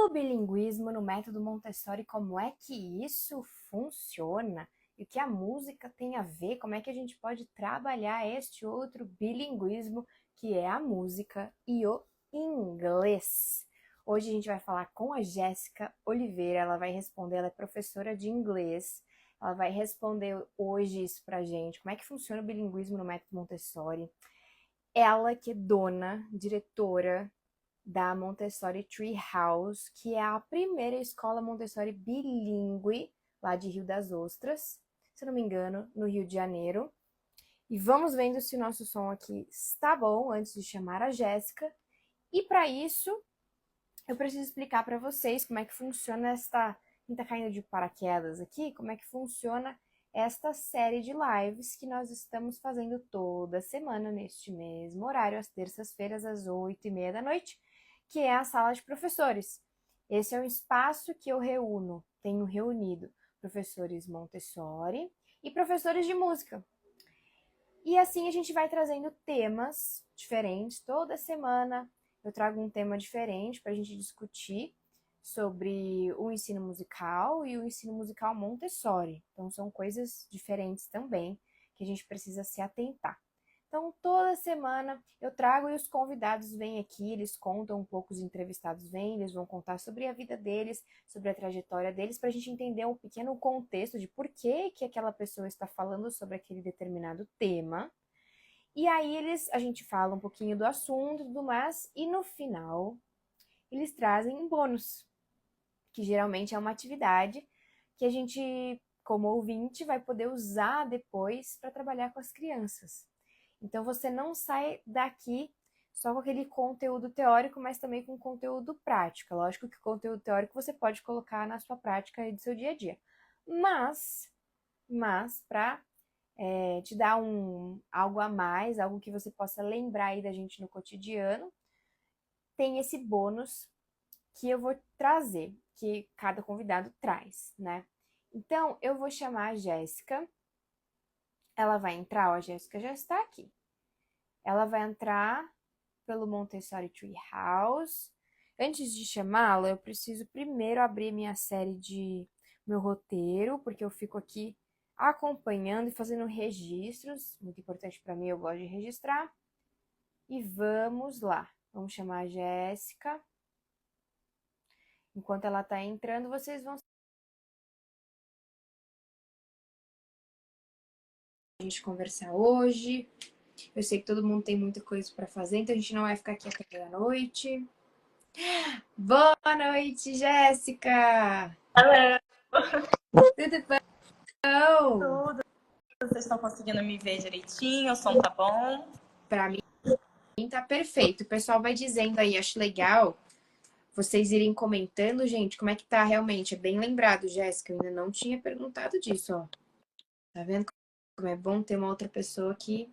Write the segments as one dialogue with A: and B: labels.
A: O bilinguismo no método Montessori, como é que isso funciona? E o que a música tem a ver? Como é que a gente pode trabalhar este outro bilinguismo, que é a música e o inglês? Hoje a gente vai falar com a Jéssica Oliveira, ela vai responder, ela é professora de inglês, ela vai responder hoje isso pra gente, como é que funciona o bilinguismo no método Montessori. Ela que é dona, diretora da Montessori Tree House, que é a primeira escola Montessori bilíngue lá de Rio das Ostras, se não me engano, no Rio de Janeiro. E vamos vendo se o nosso som aqui está bom antes de chamar a Jéssica. E para isso, eu preciso explicar para vocês como é que funciona quem tá caindo de paraquedas aqui, como é que funciona esta série de lives que nós estamos fazendo toda semana neste mesmo horário, às terças-feiras, às 8h30 da noite, que é a sala de professores. Esse é um espaço que eu tenho reunido professores Montessori e professores de música. E assim a gente vai trazendo temas diferentes toda semana. Eu trago um tema diferente para a gente discutir sobre o ensino musical e o ensino musical Montessori. Então são coisas diferentes também que a gente precisa se atentar. Então, toda semana eu trago e os convidados vêm aqui, eles contam um pouco, os entrevistados vêm, eles vão contar sobre a vida deles, sobre a trajetória deles, para a gente entender um pequeno contexto de por que aquela pessoa está falando sobre aquele determinado tema. E aí a gente fala um pouquinho do assunto e tudo mais, e no final eles trazem um bônus, que geralmente é uma atividade que a gente, como ouvinte, vai poder usar depois para trabalhar com as crianças. Então você não sai daqui só com aquele conteúdo teórico, mas também com conteúdo prático. Lógico que o conteúdo teórico você pode colocar na sua prática e do seu dia a dia. Mas para te dar algo a mais, algo que você possa lembrar aí da gente no cotidiano, tem esse bônus que eu vou trazer, que cada convidado traz, né? Então, eu vou chamar a Jéssica. Ela vai entrar, ó, a Jéssica já está aqui. Ela vai entrar pelo Montessori Tree House. Antes de chamá-la, eu preciso primeiro abrir minha série de meu roteiro, porque eu fico aqui acompanhando e fazendo registros. Muito importante para mim, eu gosto de registrar. E vamos lá. Vamos chamar a Jéssica. Enquanto ela está entrando, vocês vão a gente conversar hoje. Eu sei que todo mundo tem muita coisa para fazer, então a gente não vai ficar aqui até a noite. Boa noite, Jéssica!
B: Olá!
A: Tudo bom?
B: Tudo. Vocês estão conseguindo me ver direitinho? O som tá bom?
A: Para mim tá perfeito. O pessoal vai dizendo aí, acho legal vocês irem comentando, gente, como é que tá realmente. É bem lembrado, Jéssica, eu ainda não tinha perguntado disso, ó. Tá vendo como é bom ter uma outra pessoa que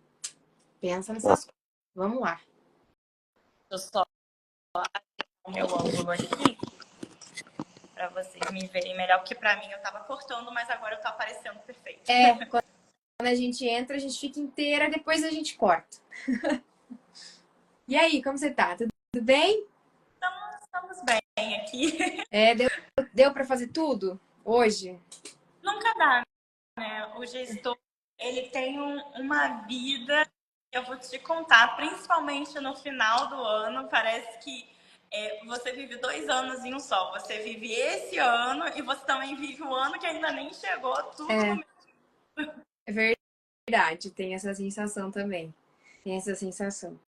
A: pensa nessas coisas. Vamos lá.
B: Eu só o meu ângulo aqui para vocês me verem melhor, porque para mim eu tava cortando, mas agora eu tô aparecendo perfeito.
A: Quando a gente entra, a gente fica inteira, depois a gente corta. E aí, como você tá? Tudo bem?
B: Estamos bem aqui.
A: Deu para fazer tudo hoje?
B: Nunca dá, né? O gestor, ele tem uma vida, eu vou te contar, principalmente no final do ano, parece que você vive 2 anos em um só. Você vive esse ano e você também vive o ano que ainda nem chegou, tudo no mesmo.
A: É verdade, tem essa sensação também. Tem essa sensação.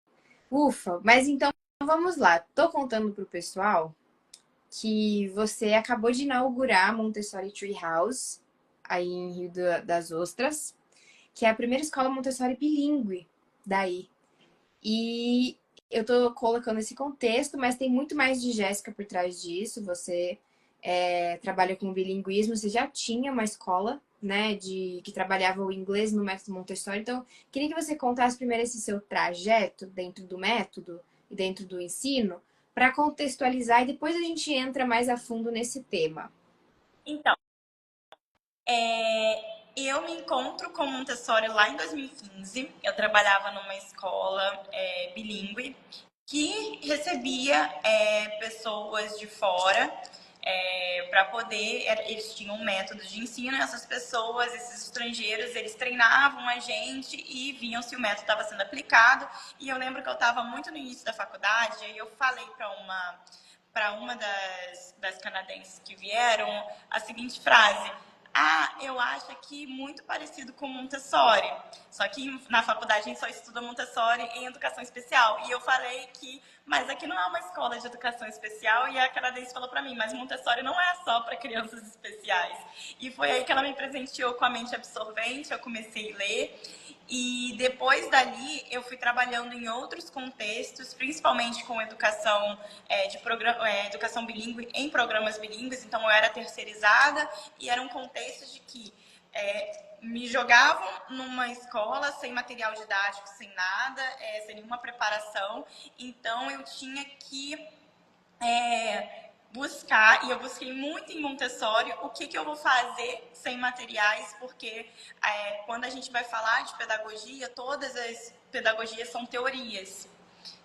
A: Ufa, mas então vamos lá. Tô contando pro pessoal que você acabou de inaugurar a Montessori Tree House, aí em das Ostras, que é a primeira escola Montessori bilíngue daí. E eu tô colocando esse contexto, mas tem muito mais de Jéssica por trás disso. Você trabalha com bilinguismo, você já tinha uma escola, né, que trabalhava o inglês no método Montessori. Então, queria que você contasse primeiro esse seu trajeto dentro do método e dentro do ensino, para contextualizar e depois a gente entra mais a fundo nesse tema.
B: Então, eu me encontro com Montessori lá em 2015. Eu trabalhava numa escola bilíngue que recebia pessoas de fora para poder. Eles tinham um método de ensino, e essas pessoas, esses estrangeiros, eles treinavam a gente e viam se o método estava sendo aplicado. E eu lembro que eu estava muito no início da faculdade, e eu falei para uma das canadenses que vieram a seguinte frase: ah, eu acho aqui muito parecido com Montessori. Só que na faculdade a gente só estuda Montessori em educação especial. E eu falei que, mas aqui não é uma escola de educação especial. E a canadense falou para mim, mas Montessori não é só para crianças especiais. E foi aí que ela me presenteou com a mente absorvente. Eu comecei a ler. E depois dali eu fui trabalhando em outros contextos, principalmente com educação educação bilíngue em programas bilíngues. Então eu era terceirizada e era um contexto de que me jogavam numa escola sem material didático, sem nada, sem nenhuma preparação. Então eu tinha que buscar, e eu busquei muito em Montessori, o que eu vou fazer sem materiais, porque quando a gente vai falar de pedagogia, todas as pedagogias são teorias,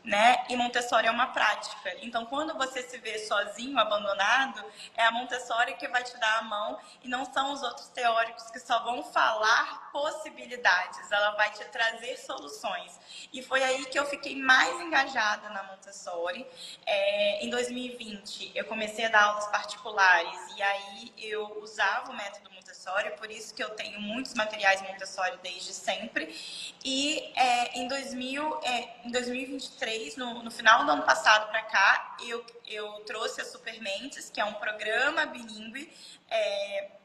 B: né? E Montessori é uma prática. Então, quando você se vê sozinho, abandonado, é a Montessori que vai te dar a mão e não são os outros teóricos que só vão falar possibilidades. Ela vai te trazer soluções. E foi aí que eu fiquei mais engajada na Montessori. Em 2020, eu comecei a dar aulas particulares e aí eu usava o método Montessori, por isso que eu tenho muitos materiais Montessori desde sempre. E em 2023, no final do ano passado para cá, eu trouxe a Supermentes, que é um programa bilíngue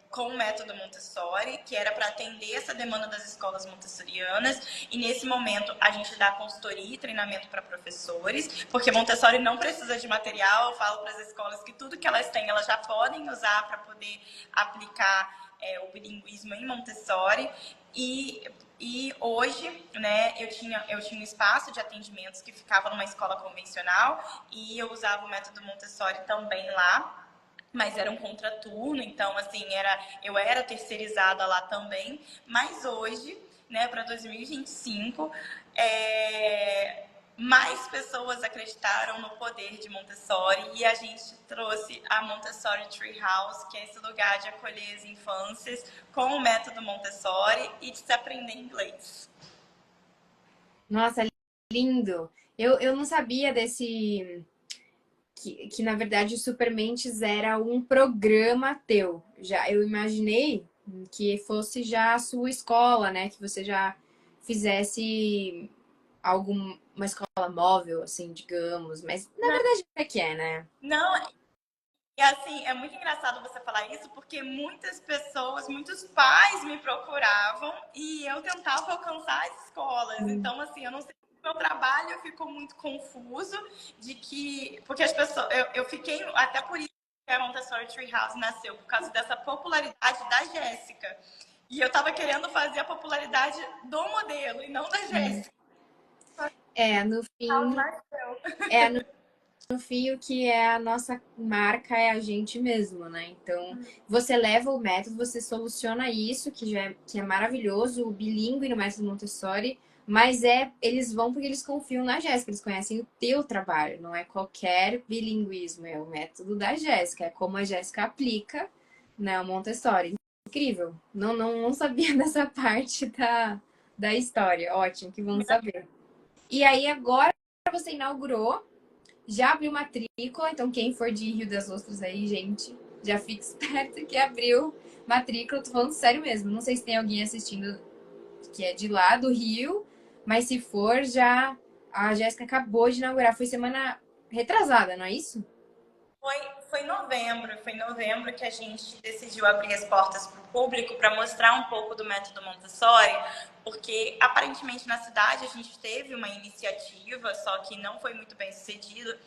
B: com o método Montessori, que era para atender essa demanda das escolas montessorianas. E nesse momento a gente dá consultoria e treinamento para professores, porque Montessori não precisa de material. Eu falo para as escolas que tudo que elas têm, elas já podem usar para poder aplicar o bilinguismo em Montessori. E hoje, né, eu tinha um espaço de atendimentos que ficava numa escola convencional e eu usava o método Montessori também lá, mas era um contraturno, então assim, eu era terceirizada lá também, mas hoje, né, para 2025, mais pessoas acreditaram no poder de Montessori e a gente trouxe a Montessori Tree House, que é esse lugar de acolher as infâncias com o método Montessori e de se aprender inglês.
A: Nossa, lindo! Eu não sabia desse. Que na verdade o Supermentes era um programa teu. Já eu imaginei que fosse já a sua escola, né? Que você já fizesse alguma escola móvel, assim, digamos. Mas na
B: Não,
A: verdade é que é, né?
B: não, e assim, é muito engraçado você falar isso, porque muitas pessoas, muitos pais me procuravam e eu tentava alcançar as escolas. Então, assim, eu não sei, o meu trabalho ficou muito confuso de que, porque as pessoas, eu fiquei, até por isso que a Montessori Tree House nasceu, por causa dessa popularidade da Jéssica. E eu tava querendo fazer a popularidade do modelo e não da Jéssica.
A: É, no fim, é no fim o que é a nossa marca é a gente mesmo, né? Então, você leva o método, você soluciona isso, que é maravilhoso, o bilíngue no método Montessori, mas eles vão porque eles confiam na Jéssica, eles conhecem o teu trabalho, não é qualquer bilinguismo, é o método da Jéssica, é como a Jéssica aplica, né, o Montessori. Incrível. Não sabia dessa parte da história. Ótimo, que bom saber. E aí agora você inaugurou, já abriu matrícula, então quem for de Rio das Ostras aí, gente, já fica esperto que abriu matrícula. Tô falando sério mesmo. Não sei se tem alguém assistindo que é de lá do Rio, mas se for, já a Jéssica acabou de inaugurar. Foi semana retrasada, não é isso?
B: Foi em novembro que a gente decidiu abrir as portas para o público para mostrar um pouco do método Montessori, porque aparentemente na cidade a gente teve uma iniciativa, só que não foi muito bem sucedida,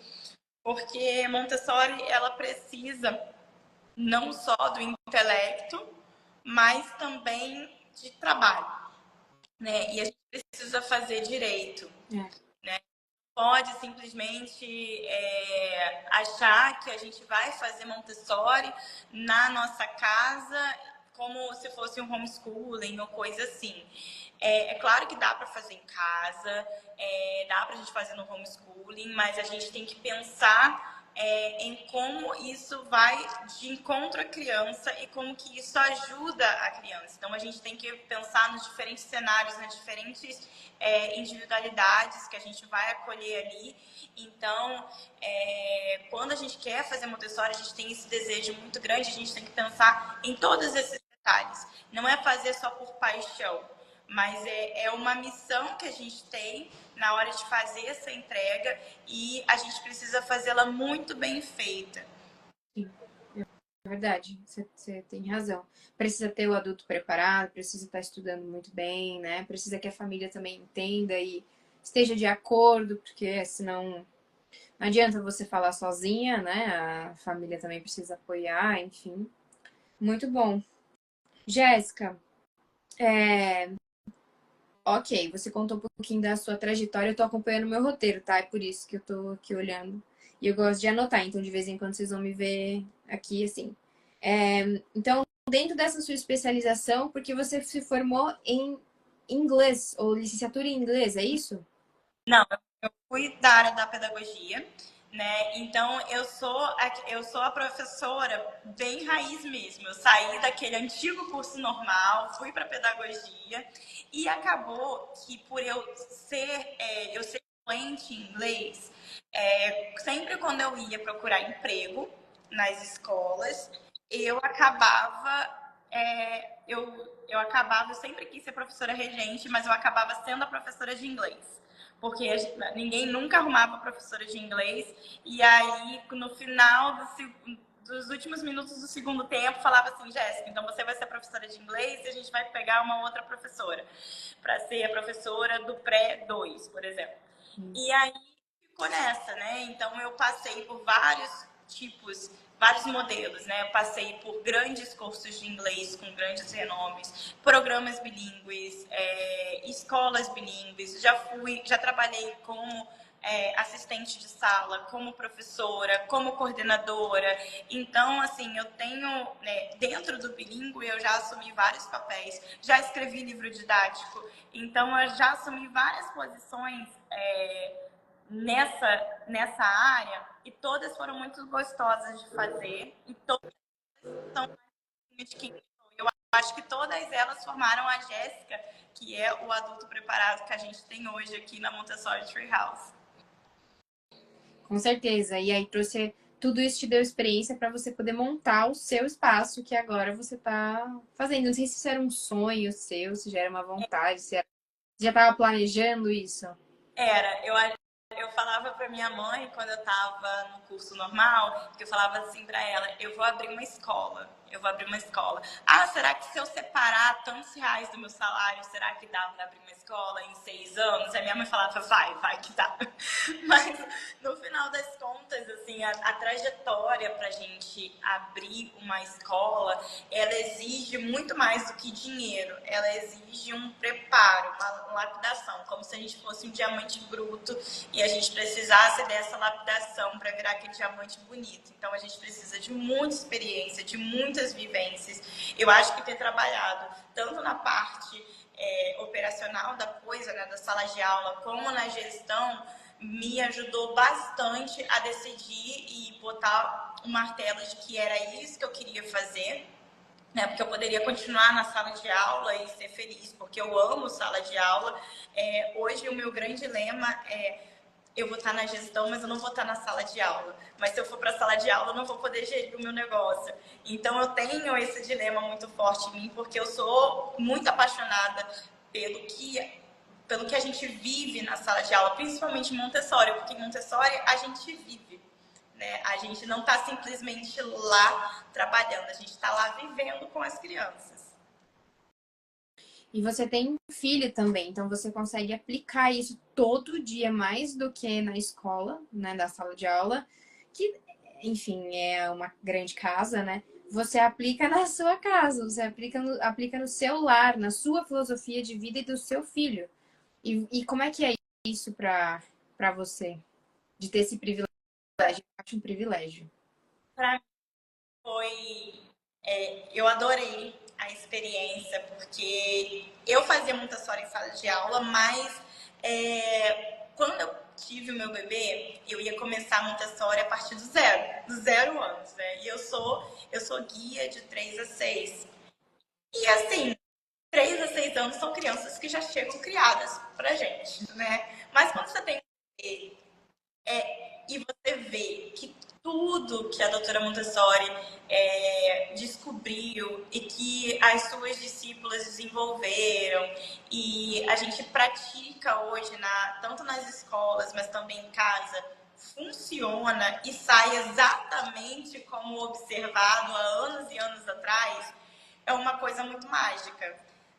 B: porque Montessori ela precisa não só do intelecto, mas também de trabalho, né? E a gente precisa fazer direito.
A: É.
B: Pode simplesmente achar que a gente vai fazer Montessori na nossa casa como se fosse um homeschooling ou coisa assim. É claro que dá para fazer em casa, dá para a gente fazer no homeschooling, mas a gente tem que pensar em como isso vai de encontro à criança e como que isso ajuda a criança. Então, a gente tem que pensar nos diferentes cenários, nas diferentes individualidades que a gente vai acolher ali. Então, quando a gente quer fazer Montessori, a gente tem esse desejo muito grande, a gente tem que pensar em todos esses detalhes. Não é fazer só por paixão, mas é uma missão que a gente tem na hora de fazer essa entrega e a gente precisa fazê-la muito bem feita.
A: Sim, é verdade, você tem razão. Precisa ter o adulto preparado, precisa estar estudando muito bem, né? Precisa que a família também entenda e esteja de acordo, porque senão não adianta você falar sozinha, né? A família também precisa apoiar, enfim. Muito bom. Jéssica, ok, você contou um pouquinho da sua trajetória, eu tô acompanhando o meu roteiro, tá? É por isso que eu tô aqui olhando. E eu gosto de anotar, então de vez em quando vocês vão me ver aqui assim. Então, dentro dessa sua especialização, porque você se formou em inglês, ou licenciatura em inglês, é isso?
B: Não, eu fui da área da pedagogia, né? Então eu sou a professora bem raiz mesmo. Eu saí daquele antigo curso normal, fui para pedagogia e acabou que por eu ser fluente em inglês, sempre quando eu ia procurar emprego nas escolas, eu acabava eu sempre quis ser professora regente, mas eu acabava sendo a professora de inglês porque ninguém nunca arrumava professora de inglês. E aí, no final dos últimos minutos do segundo tempo, falava assim: Jéssica, então você vai ser professora de inglês e a gente vai pegar uma outra professora para ser a professora do pré-2, por exemplo. E aí ficou nessa, né? Então eu passei por vários modelos, né? Eu passei por grandes cursos de inglês com grandes renomes, programas bilíngues, escolas bilíngues. Já trabalhei como assistente de sala, como professora, como coordenadora. Então, assim, eu tenho, né, dentro do bilíngue, eu já assumi vários papéis, já escrevi livro didático, então eu já assumi várias posições nessa área e todas foram muito gostosas de fazer e todas são de quem eu acho que todas elas formaram a Jéssica, que é o adulto preparado que a gente tem hoje aqui na Montessori Treehouse.
A: Com certeza. E aí trouxe tudo isso te deu experiência para você poder montar o seu espaço que agora você está fazendo. Não sei se isso era um sonho seu, se já era uma vontade, se já estava planejando isso.
B: Eu falava para minha mãe, quando eu estava no curso normal, que eu falava assim para ela: eu vou abrir uma escola. Eu vou abrir uma escola. Ah, será que se eu separar tantos reais do meu salário, será que dá para abrir uma escola em 6 anos? Aí minha mãe falava: vai que dá. Mas no final das contas, assim, a trajetória para a gente abrir uma escola, ela exige muito mais do que dinheiro. Ela exige um preparo, uma lapidação, como se a gente fosse um diamante bruto e a gente precisasse dessa lapidação para virar aquele diamante bonito. Então a gente precisa de muita experiência, de muitas vivências. Eu acho que ter trabalhado tanto na parte operacional da coisa, né, da sala de aula, como na gestão, me ajudou bastante a decidir e botar um martelo de que era isso que eu queria fazer, né? Porque eu poderia continuar na sala de aula e ser feliz, porque eu amo sala de aula. Hoje o meu grande lema é: eu vou estar na gestão, mas eu não vou estar na sala de aula. Mas se eu for para a sala de aula, eu não vou poder gerir o meu negócio. Então eu tenho esse dilema muito forte em mim, porque eu sou muito apaixonada pelo que a gente vive na sala de aula, principalmente em Montessori, porque em Montessori a gente vive, né? A gente não está simplesmente lá trabalhando, a gente está lá vivendo com as crianças.
A: E você tem filho também, então você consegue aplicar isso todo dia mais do que na escola, né, da sala de aula, que, enfim, é uma grande casa, né? Você aplica na sua casa, você aplica no seu lar, na sua filosofia de vida e do seu filho. E como é que é isso para você? De ter esse privilégio? Eu acho um privilégio.
B: Para mim foi, eu adorei a a experiência, porque eu fazia Montessori em sala de aula, mas quando eu tive o meu bebê, eu ia começar Montessori a partir dos 0 anos, né? E eu sou guia de 3 a 6. E assim, 3 a 6 anos são crianças que já chegam criadas pra gente, né? Mas quando você tem um bebê, e você vê que tudo que a doutora Montessori descobriu e que as suas discípulas desenvolveram e a gente pratica hoje, tanto nas escolas, mas também em casa, funciona e sai exatamente como observado há anos e anos atrás, é uma coisa muito mágica,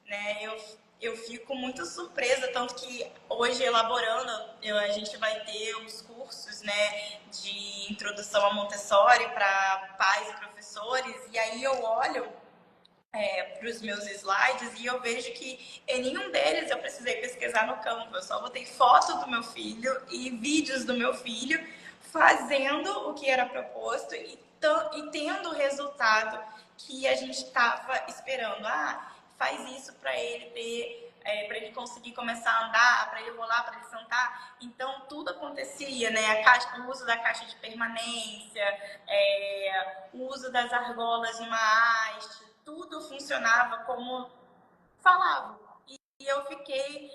B: né? Eu fico muito surpresa, tanto que hoje, elaborando, a gente vai ter os cursos, né, de introdução a Montessori para pais e professores, e aí eu olho para os meus slides e eu vejo que em nenhum deles eu precisei pesquisar no Canva, eu só botei foto do meu filho e vídeos do meu filho fazendo o que era proposto e tendo o resultado que a gente estava esperando. Faz isso para ele ter, para ele conseguir começar a andar, para ele rolar, para ele sentar. Então tudo acontecia, né? O uso da caixa de permanência, o uso das argolas numa haste, tudo funcionava como falava. E eu fiquei,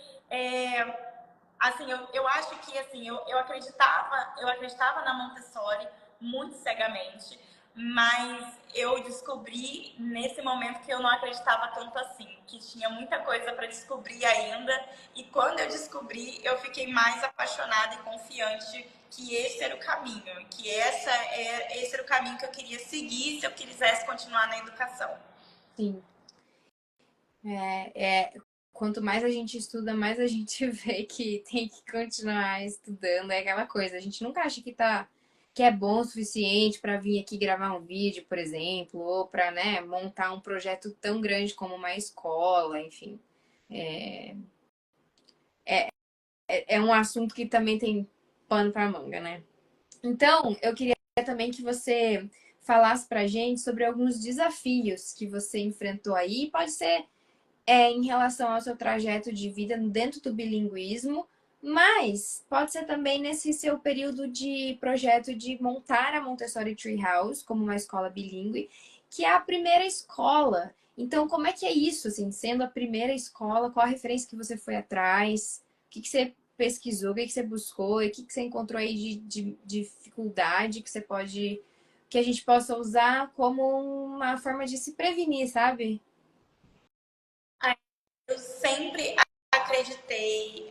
B: assim, eu acho que assim, eu acreditava na Montessori muito cegamente, mas eu descobri nesse momento que eu não acreditava tanto assim, que tinha muita coisa para descobrir ainda, e quando eu descobri, eu fiquei mais apaixonada e confiante que esse era o caminho, que esse era o caminho que eu queria seguir se eu quisesse continuar na educação.
A: Sim. Quanto mais a gente estuda, mais a gente vê que tem que continuar estudando. É aquela coisa, a gente nunca acha que é bom o suficiente para vir aqui gravar um vídeo, por exemplo, ou para, né, montar um projeto tão grande como uma escola, enfim. É um assunto que também tem pano para manga, né? Então, eu queria também que você falasse pra gente sobre alguns desafios que você enfrentou aí. Pode ser em relação ao seu trajeto de vida dentro do bilinguismo, mas pode ser também nesse seu período de projeto de montar a Montessori Treehouse como uma escola bilíngue, que é a primeira escola. Então, como é que é isso, assim, sendo a primeira escola, qual a referência que você foi atrás? O que você pesquisou, o que você buscou, e o que você encontrou aí de dificuldade que a gente possa usar como uma forma de se prevenir, sabe?
B: Eu sempre acreditei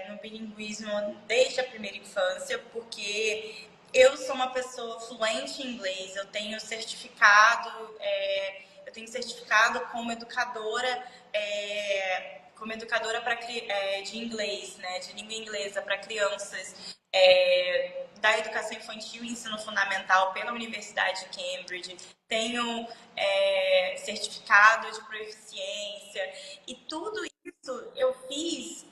B: no bilinguismo desde a primeira infância, porque eu sou uma pessoa fluente em inglês, eu tenho certificado como educadora de inglês, né, de língua inglesa para crianças da educação infantil e ensino fundamental pela Universidade de Cambridge. Tenho certificado de proficiência e tudo isso eu fiz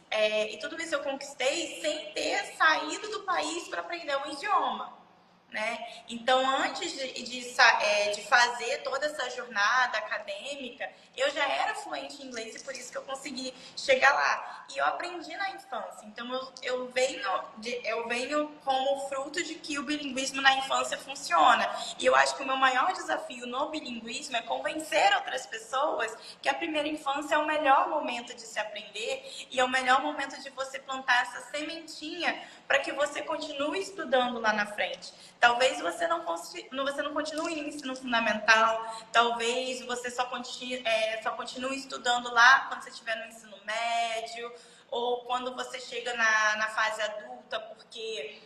B: e tudo isso eu conquistei sem ter saído do país para aprender um idioma. Né? Então, antes de fazer toda essa jornada acadêmica, eu já era fluente em inglês e por isso que eu consegui chegar lá. E eu aprendi na infância. Então, eu venho como fruto de que o bilinguismo na infância funciona. E eu acho que o meu maior desafio no bilinguismo é convencer outras pessoas que a primeira infância é o melhor momento de se aprender e é o melhor momento de você plantar essa sementinha para que você continue estudando lá na frente. Talvez você não continue no ensino fundamental, talvez você só continue estudando lá quando você estiver no ensino médio, ou quando você chega na fase adulta, porque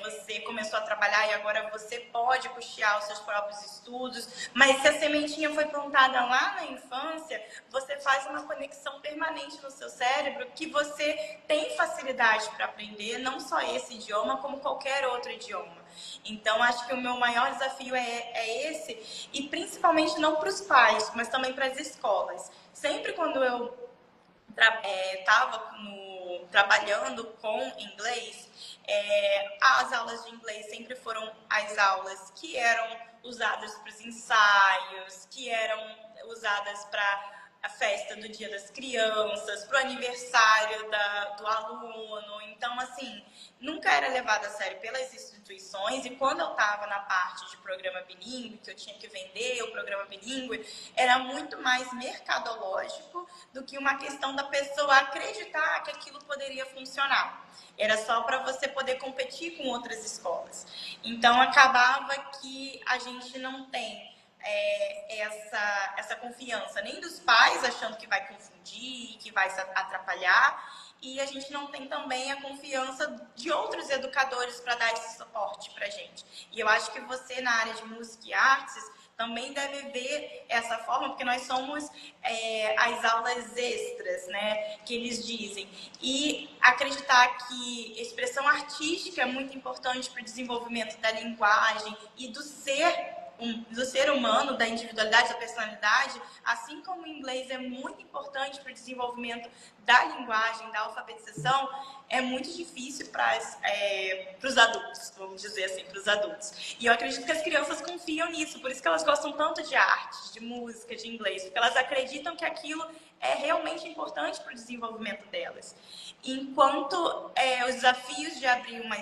B: você começou a trabalhar e agora você pode custear os seus próprios estudos. Mas se a sementinha foi plantada lá na infância, você faz uma conexão permanente no seu cérebro que você tem facilidade para aprender, não só esse idioma, como qualquer outro idioma. Então, acho que o meu maior desafio é esse, e principalmente não para os pais, mas também para as escolas. Sempre quando eu estava trabalhando com inglês, as aulas de inglês sempre foram as aulas que eram usadas para os ensaios, que eram usadas para a festa do Dia das Crianças, para o aniversário do aluno. Então, assim, nunca era levado a sério pelas instituições. E quando eu estava na parte de programa bilíngue, que eu tinha que vender o programa bilíngue, era muito mais mercadológico do que uma questão da pessoa acreditar que aquilo poderia funcionar. Era só para você poder competir com outras escolas. Então, acabava que a gente não tem essa confiança nem dos pais achando que vai confundir, que vai se atrapalhar, e a gente não tem também a confiança de outros educadores para dar esse suporte para a gente. E eu acho que você, na área de música e artes, também deve ver essa forma, porque nós somos as aulas extras, né, que eles dizem. E acreditar que expressão artística é muito importante para o desenvolvimento da linguagem e do ser humano, da individualidade, da personalidade, assim como o inglês é muito importante para o desenvolvimento da linguagem, da alfabetização, é muito difícil para os adultos, vamos dizer assim, para os adultos. E eu acredito que as crianças confiam nisso, por isso que elas gostam tanto de arte, de música, de inglês, porque elas acreditam que aquilo é realmente importante para o desenvolvimento delas. Enquanto os desafios de abrir uma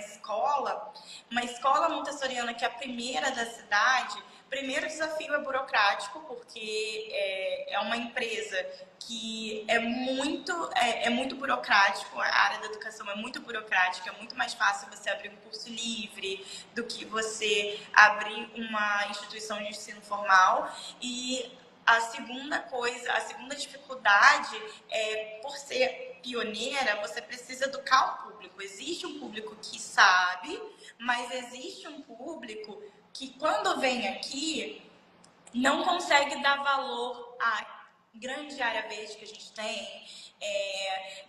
B: escola montessoriana que é a primeira da cidade, primeiro desafio é burocrático, porque é uma empresa que é muito burocrático, a área da educação é muito burocrática, é muito mais fácil você abrir um curso livre do que você abrir uma instituição de ensino formal. E a segunda dificuldade é, por ser pioneira, você precisa educar o público. Existe um público que sabe, mas existe um público que, quando vem aqui, não consegue dar valor à grande área verde que a gente tem,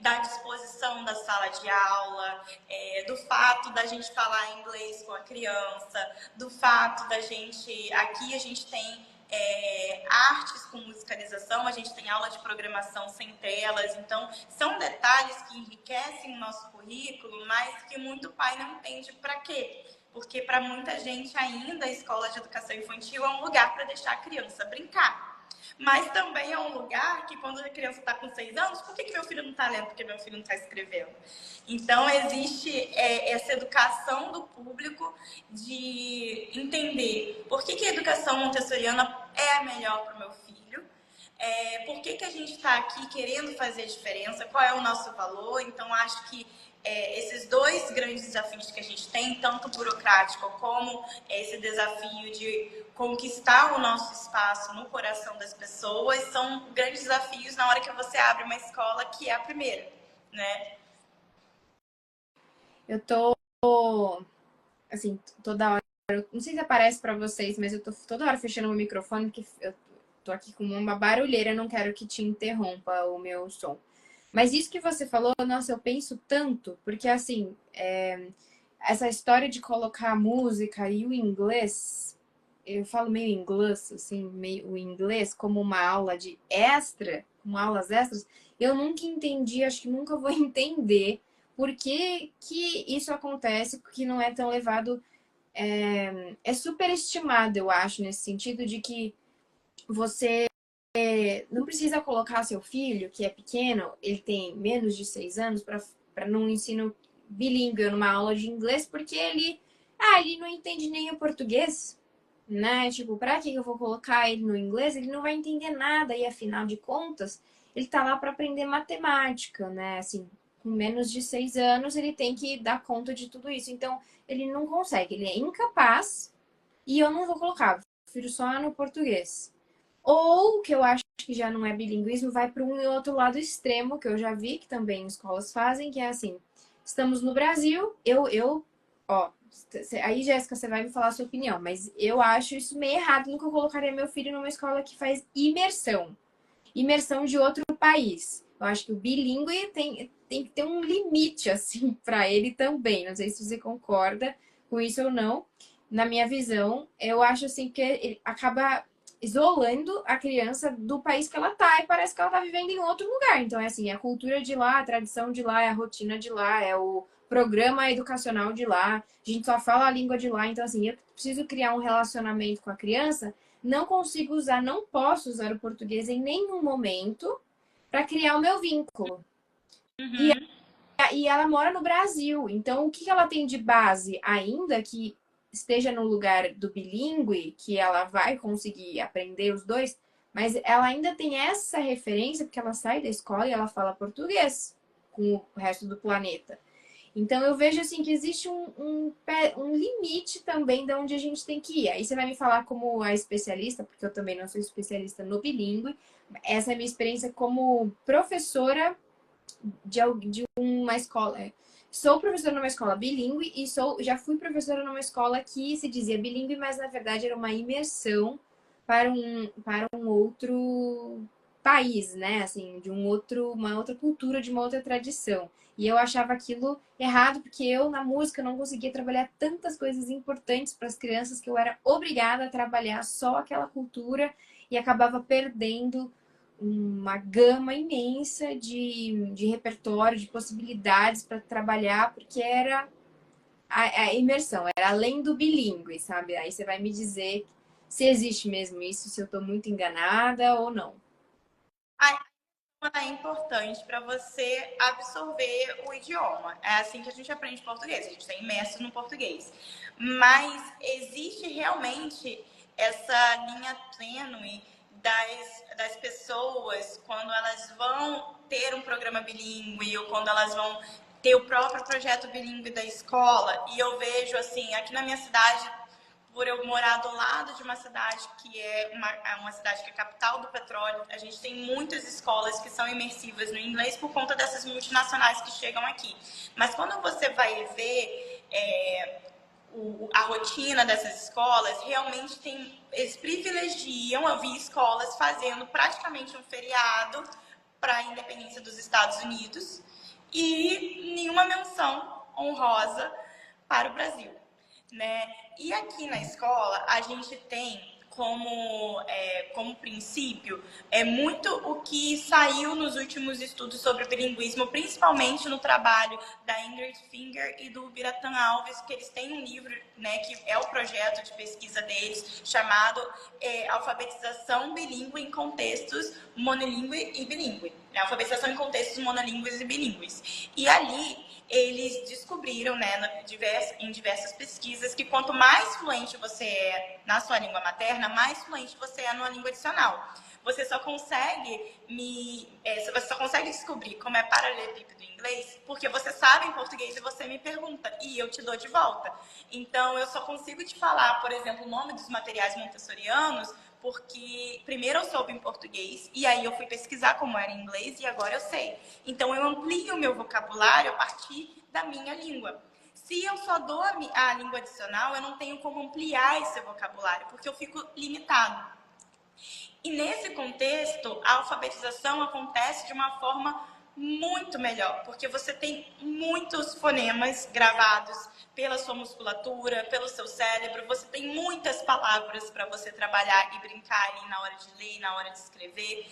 B: da disposição da sala de aula, do fato da gente falar inglês com a criança, do fato da gente... Aqui a gente tem artes com musicalização, a gente tem aula de programação sem telas, então são detalhes que enriquecem o nosso currículo, mas que muito pai não entende para quê. Porque para muita gente ainda a escola de educação infantil é um lugar para deixar a criança brincar. Mas também é um lugar que, quando a criança está com 6 anos, por que meu filho não está lendo? Porque meu filho não está escrevendo. Então, existe essa educação do público de entender por que a educação montessoriana é a melhor para o meu filho, por que a gente está aqui querendo fazer diferença, qual é o nosso valor. Então, acho que esses dois grandes desafios que a gente tem, tanto burocrático como esse desafio de conquistar o nosso espaço no coração das pessoas, são grandes desafios na hora que você abre uma escola que é a primeira, né?
A: Eu tô, assim, toda hora, não sei se aparece para vocês, mas eu tô toda hora fechando o meu microfone, porque eu tô aqui com uma barulheira, não quero que te interrompa o meu som. Mas isso que você falou, nossa, eu penso tanto, porque assim, essa história de colocar a música e o inglês, eu falo meio inglês, assim, meio o inglês como uma aula de extra, com aulas extras, eu nunca entendi, acho que nunca vou entender por que que isso acontece, porque não é tão levado, é superestimado, eu acho, nesse sentido de que você não precisa colocar seu filho, que é pequeno, ele tem menos de 6 anos, para num ensino bilíngue, numa aula de inglês, porque ele não entende nem o português, né? Tipo, para que eu vou colocar ele no inglês? Ele não vai entender nada, e afinal de contas, ele tá lá para aprender matemática, né? Assim, com menos de 6 anos, ele tem que dar conta de tudo isso. Então, ele não consegue, ele é incapaz, e eu não vou colocar, prefiro só no português. Ou, que eu acho que já não é bilinguismo, vai para um e outro lado extremo, que eu já vi que também escolas fazem, que é assim, estamos no Brasil, ó, aí, Jéssica, você vai me falar a sua opinião, mas eu acho isso meio errado, nunca colocaria meu filho numa escola que faz imersão de outro país. Eu acho que o bilíngue tem que ter um limite, assim, para ele também. Não sei se você concorda com isso ou não. Na minha visão, eu acho, assim, que ele acaba isolando a criança do país que ela tá, e parece que ela tá vivendo em outro lugar. Então, é assim, é a cultura de lá, a tradição de lá, é a rotina de lá, é o programa educacional de lá, a gente só fala a língua de lá, então assim, eu preciso criar um relacionamento com a criança, não consigo usar, não posso usar o português em nenhum momento para criar o meu vínculo. E,
B: Uhum.
A: e ela mora no Brasil, então o que ela tem de base, ainda que esteja no lugar do bilíngue, que ela vai conseguir aprender os dois, mas ela ainda tem essa referência, porque ela sai da escola e ela fala português com o resto do planeta. Então eu vejo assim que existe um limite também de onde a gente tem que ir. Aí você vai me falar como a especialista, porque eu também não sou especialista no bilíngue. Essa é a minha experiência como professora de uma escola. Sou professora numa escola bilíngue e já fui professora numa escola que se dizia bilíngue, mas na verdade era uma imersão para um outro país, né? Assim, uma outra cultura, de uma outra tradição. E eu achava aquilo errado, porque eu, na música, não conseguia trabalhar tantas coisas importantes para as crianças que eu era obrigada a trabalhar só aquela cultura e acabava perdendo uma gama imensa de repertório, de possibilidades para trabalhar, porque era a imersão, era além do bilíngue, sabe? Aí você vai me dizer se existe mesmo isso, se eu estou muito enganada ou não.
B: É importante para você absorver o idioma. É assim que a gente aprende português, a gente está imerso no português. Mas existe realmente essa linha tênue das pessoas quando elas vão ter um programa bilíngue ou quando elas vão ter o próprio projeto bilíngue da escola. E eu vejo, assim, aqui na minha cidade, por eu morar do lado de uma cidade que é uma cidade que é capital do petróleo, a gente tem muitas escolas que são imersivas no inglês por conta dessas multinacionais que chegam aqui. Mas quando você vai ver a rotina dessas escolas, realmente eles privilegiam, eu vi escolas fazendo praticamente um feriado para a independência dos Estados Unidos e nenhuma menção honrosa para o Brasil, né? E aqui na escola a gente tem como princípio muito o que saiu nos últimos estudos sobre o bilinguismo, principalmente no trabalho da Ingrid Finger e do Biratan Alves, que eles têm um livro, né, que é o projeto de pesquisa deles, chamado Alfabetização Bilíngue em Contextos Monolíngue e Bilíngue. Alfabetização em Contextos Monolíngues e Bilíngues. E ali eles descobriram, né, em diversas pesquisas, que quanto mais fluente você é na sua língua materna, mais fluente você é numa língua adicional. Você só consegue descobrir como é paralelepípedo em inglês porque você sabe em português e você me pergunta e eu te dou de volta. Então eu só consigo te falar, por exemplo, o nome dos materiais montessorianos porque primeiro eu soube em português e aí eu fui pesquisar como era em inglês e agora eu sei. Então eu amplio o meu vocabulário a partir da minha língua. Se eu só dou a língua adicional, eu não tenho como ampliar esse vocabulário, porque eu fico limitado. E nesse contexto, a alfabetização acontece de uma forma muito melhor, porque você tem muitos fonemas gravados pela sua musculatura, pelo seu cérebro, você tem muitas palavras para você trabalhar e brincar ali na hora de ler, na hora de escrever.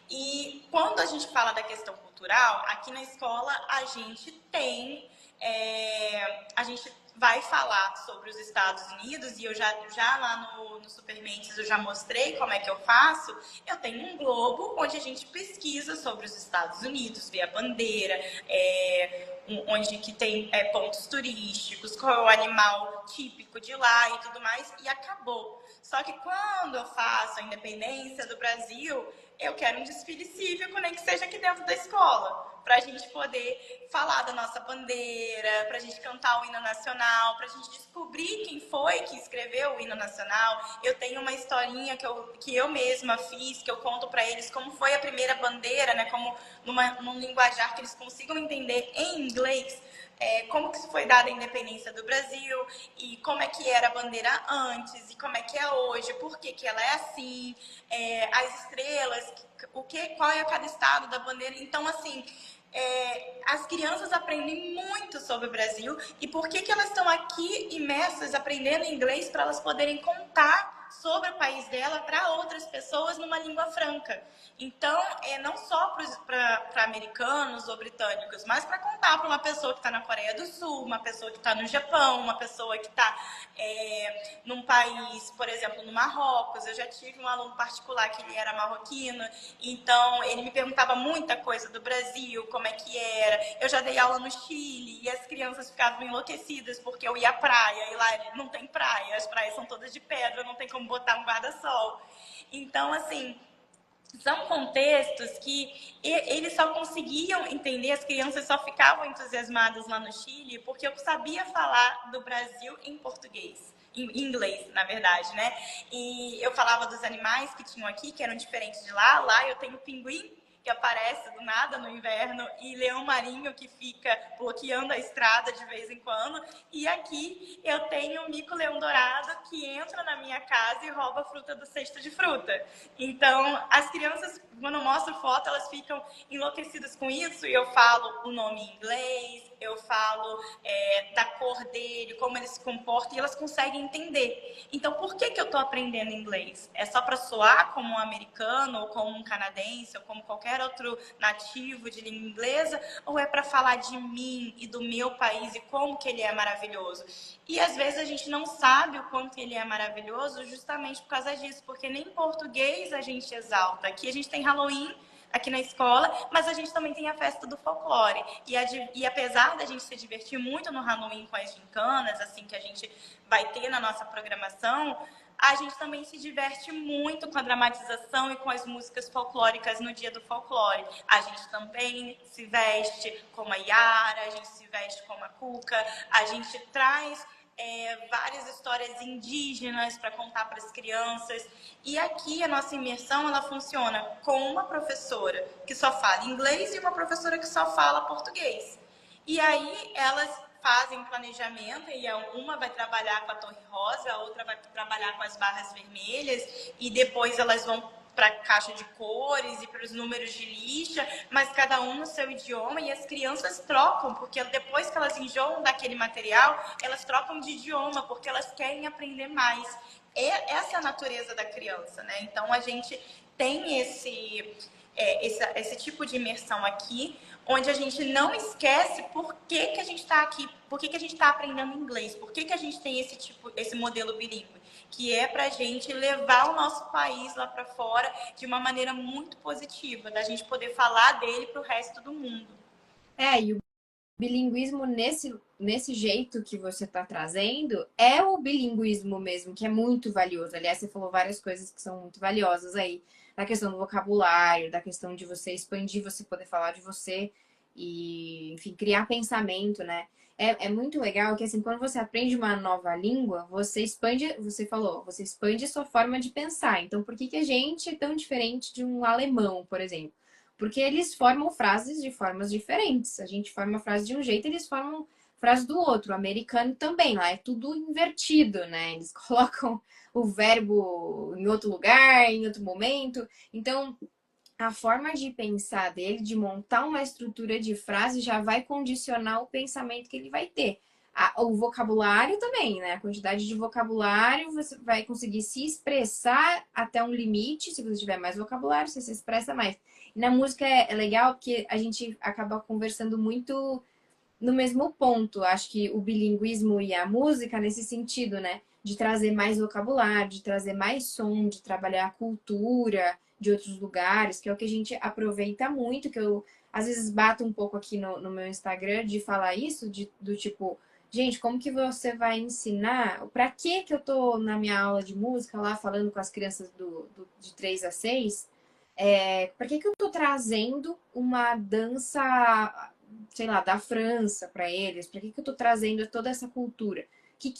B: E quando a gente fala da questão cultural, aqui na escola a gente vai falar sobre os Estados Unidos e eu já lá no Supermentes eu já mostrei como é que eu faço. Eu tenho um globo onde a gente pesquisa sobre os Estados Unidos, vê a bandeira, onde que tem pontos turísticos, qual é o animal típico de lá e tudo mais, e acabou. Só que quando eu faço a independência do Brasil, eu quero um desfile cívico, nem que seja aqui dentro da escola, para a gente poder falar da nossa bandeira, para a gente cantar o hino nacional, para a gente descobrir quem foi que escreveu o hino nacional. Eu tenho uma historinha que eu mesma fiz, que eu conto para eles como foi a primeira bandeira, né, como num linguajar que eles consigam entender em inglês. Como que foi dada a independência do Brasil e como é que era a bandeira antes e como é que é hoje, por que que ela é assim, as estrelas, qual é cada estado da bandeira. Então, assim, as crianças aprendem muito sobre o Brasil e por que que elas estão aqui imersas aprendendo inglês para elas poderem contar sobre o país dela para outras pessoas numa língua franca. Então, não só para americanos ou britânicos, mas para contar para uma pessoa que está na Coreia do Sul, uma pessoa que está no Japão, uma pessoa que está num país, por exemplo, no Marrocos. Eu já tive um aluno particular que ele era marroquino, então ele me perguntava muita coisa do Brasil, como é que era. Eu já dei aula no Chile e as crianças ficavam enlouquecidas porque eu ia à praia e lá não tem praia, as praias são todas de pedra, não tem como botar um guarda-sol. Então, assim, são contextos que eles só conseguiam entender, as crianças só ficavam entusiasmadas lá no Chile porque eu sabia falar do Brasil em português. Em inglês, na verdade, né? E eu falava dos animais que tinham aqui, que eram diferentes de lá. Lá eu tenho pinguim, que aparece do nada no inverno, e leão marinho, que fica bloqueando a estrada de vez em quando. E aqui eu tenho o mico-leão-dourado, que entra na minha casa e rouba a fruta do cesto de fruta. Então, as crianças, quando eu mostro foto, elas ficam enlouquecidas com isso, e eu falo o nome em inglês, eu falo da cor dele, como ele se comporta, e elas conseguem entender. Então, por que eu estou aprendendo inglês? É só para soar como um americano, ou como um canadense, ou como qualquer outro nativo de língua inglesa, ou é para falar de mim e do meu país e como que ele é maravilhoso? E às vezes a gente não sabe o quanto ele é maravilhoso justamente por causa disso, porque nem em português a gente exalta. Aqui a gente tem Halloween, aqui na escola, mas a gente também tem a festa do folclore. E apesar da gente se divertir muito no Halloween com as gincanas, assim, que a gente vai ter na nossa programação, a gente também se diverte muito com a dramatização e com as músicas folclóricas no dia do folclore. A gente também se veste como a Yara, a gente se veste como a Cuca, a gente traz várias histórias indígenas para contar para as crianças. E aqui a nossa imersão ela funciona com uma professora que só fala inglês e uma professora que só fala português. E aí elas fazem um planejamento e uma vai trabalhar com a Torre Rosa, a outra vai trabalhar com as barras vermelhas e depois elas vão para a caixa de cores e para os números de lixa, mas cada um no seu idioma, e as crianças trocam, porque depois que elas enjoam daquele material, elas trocam de idioma, porque elas querem aprender mais. Essa é a natureza da criança, né? Então a gente tem esse tipo de imersão aqui, onde a gente não esquece por que a gente está aqui, por que a gente está aprendendo inglês, por que a gente tem esse modelo bilíngue, que é para a gente levar o nosso país lá para fora de uma maneira muito positiva, da gente poder falar dele para o resto do mundo.
A: E o bilinguismo nesse jeito que você está trazendo é o bilinguismo mesmo, que é muito valioso. Aliás, você falou várias coisas que são muito valiosas aí, da questão do vocabulário, da questão de você expandir, você poder falar de você e, enfim, criar pensamento, né? É muito legal que, assim, quando você aprende uma nova língua, você expande, você falou, você expande sua forma de pensar. Então, por que a gente é tão diferente de um alemão, por exemplo? Porque eles formam frases de formas diferentes. A gente forma a frase de um jeito, eles formam frase do outro. O americano também, lá é tudo invertido, né? Eles colocam o verbo em outro lugar, em outro momento. Então, a forma de pensar dele, de montar uma estrutura de frase, já vai condicionar o pensamento que ele vai ter. O vocabulário também, né? A quantidade de vocabulário, você vai conseguir se expressar até um limite. Se você tiver mais vocabulário, você se expressa mais. E na música é legal porque a gente acaba conversando muito no mesmo ponto. Acho que o bilinguismo e a música nesse sentido, né? De trazer mais vocabulário, de trazer mais som, de trabalhar a cultura de outros lugares, que é o que a gente aproveita muito, que eu às vezes bato um pouco aqui no meu Instagram de falar isso, do tipo, gente, como que você vai ensinar? Pra que eu tô na minha aula de música lá falando com as crianças de 3 a 6? Pra que eu tô trazendo uma dança, sei lá, da França para eles? Para que eu estou trazendo toda essa cultura? Que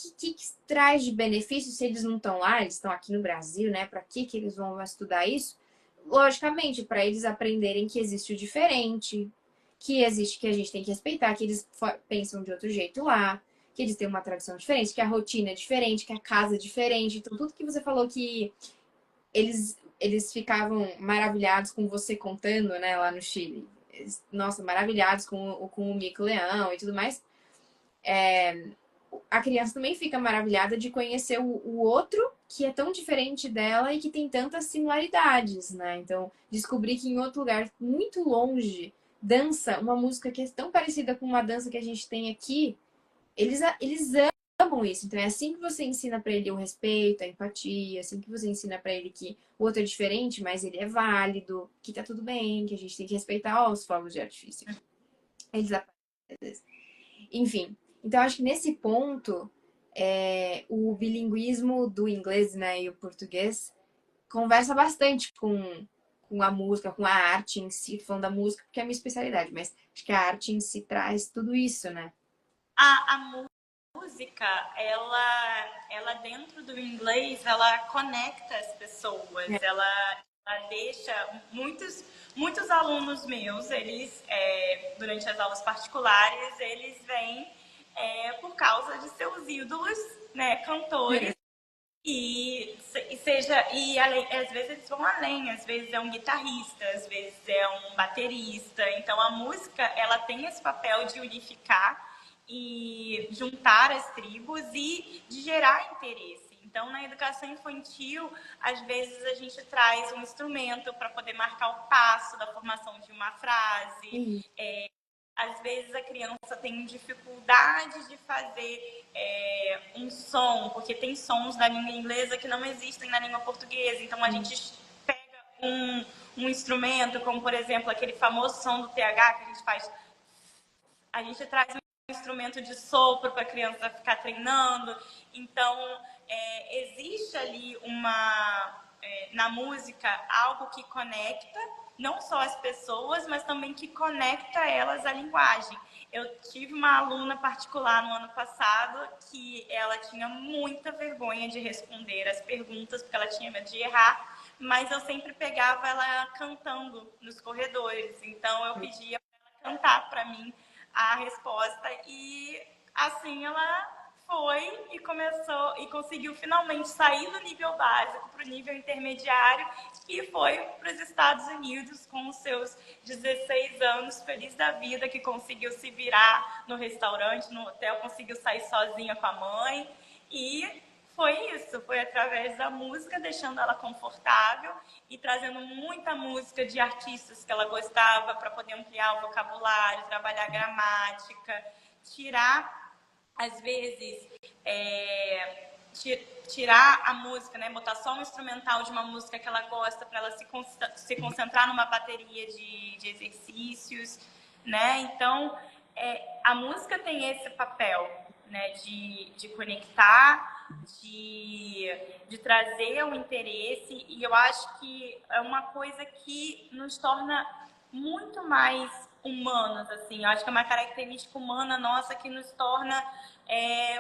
A: traz de benefício se eles não estão lá, eles estão aqui no Brasil, né? Para que eles vão estudar isso? Logicamente, para eles aprenderem que existe o diferente, que existe que a gente tem que respeitar, que eles pensam de outro jeito lá, que eles têm uma tradição diferente, que a rotina é diferente, que a casa é diferente. Então, tudo que você falou que eles ficavam maravilhados com você contando, né, lá no Chile. Nossa, maravilhados com o Mico Leão e tudo mais. a criança também fica maravilhada de conhecer o outro que é tão diferente dela e que tem tantas similaridades, né? Então, descobrir que em outro lugar muito longe dança uma música que é tão parecida com uma dança que a gente tem aqui, eles amam isso. Então, é assim que você ensina para ele o respeito, a empatia, assim que você ensina para ele que o outro é diferente, mas ele é válido, que tá tudo bem, que a gente tem que respeitar os fogos de artifício. Eles aparecem. Enfim, então acho que nesse ponto o bilinguismo do inglês, né, e o português conversa bastante com a música, com a arte em si, falando da música, porque é a minha especialidade, mas acho que a arte em si traz tudo isso, né?
B: A música, ela dentro do inglês, ela conecta as pessoas, ela deixa muitos alunos meus, eles, durante as aulas particulares, eles vêm por causa de seus ídolos, né, cantores. Às vezes eles vão além, às vezes é um guitarrista, às vezes é um baterista. Então a música, ela tem esse papel de unificar e juntar as tribos e de gerar interesse. Então, na educação infantil, às vezes a gente traz um instrumento para poder marcar o passo da formação de uma frase. Às vezes a criança tem dificuldade de fazer um som, porque tem sons da língua inglesa que não existem na língua portuguesa. Então a gente pega um instrumento, como por exemplo aquele famoso som do TH que a gente faz. A gente traz um instrumento de sopro para a criança ficar treinando. Então existe ali na música algo que conecta não só as pessoas, mas também que conecta elas à linguagem. Eu tive uma aluna particular no ano passado que ela tinha muita vergonha de responder as perguntas, porque ela tinha medo de errar, mas eu sempre pegava ela cantando nos corredores. Então eu pedia para ela cantar para mim a resposta e assim ela foi e começou e conseguiu finalmente sair do nível básico para o nível intermediário e foi para os Estados Unidos com os seus 16 anos, feliz da vida, que conseguiu se virar no restaurante, no hotel, conseguiu sair sozinha com a mãe e foi isso, foi através da música, deixando ela confortável e trazendo muita música de artistas que ela gostava para poder ampliar o vocabulário, trabalhar a gramática, tirar às vezes, tirar a música, né? Botar só um instrumental de uma música que ela gosta para ela se concentrar numa bateria de exercícios, né? Então, a música tem esse papel, né? De conectar, de trazer o interesse, e eu acho que é uma coisa que nos torna muito mais humanos, assim. Eu acho que é uma característica humana nossa que nos torna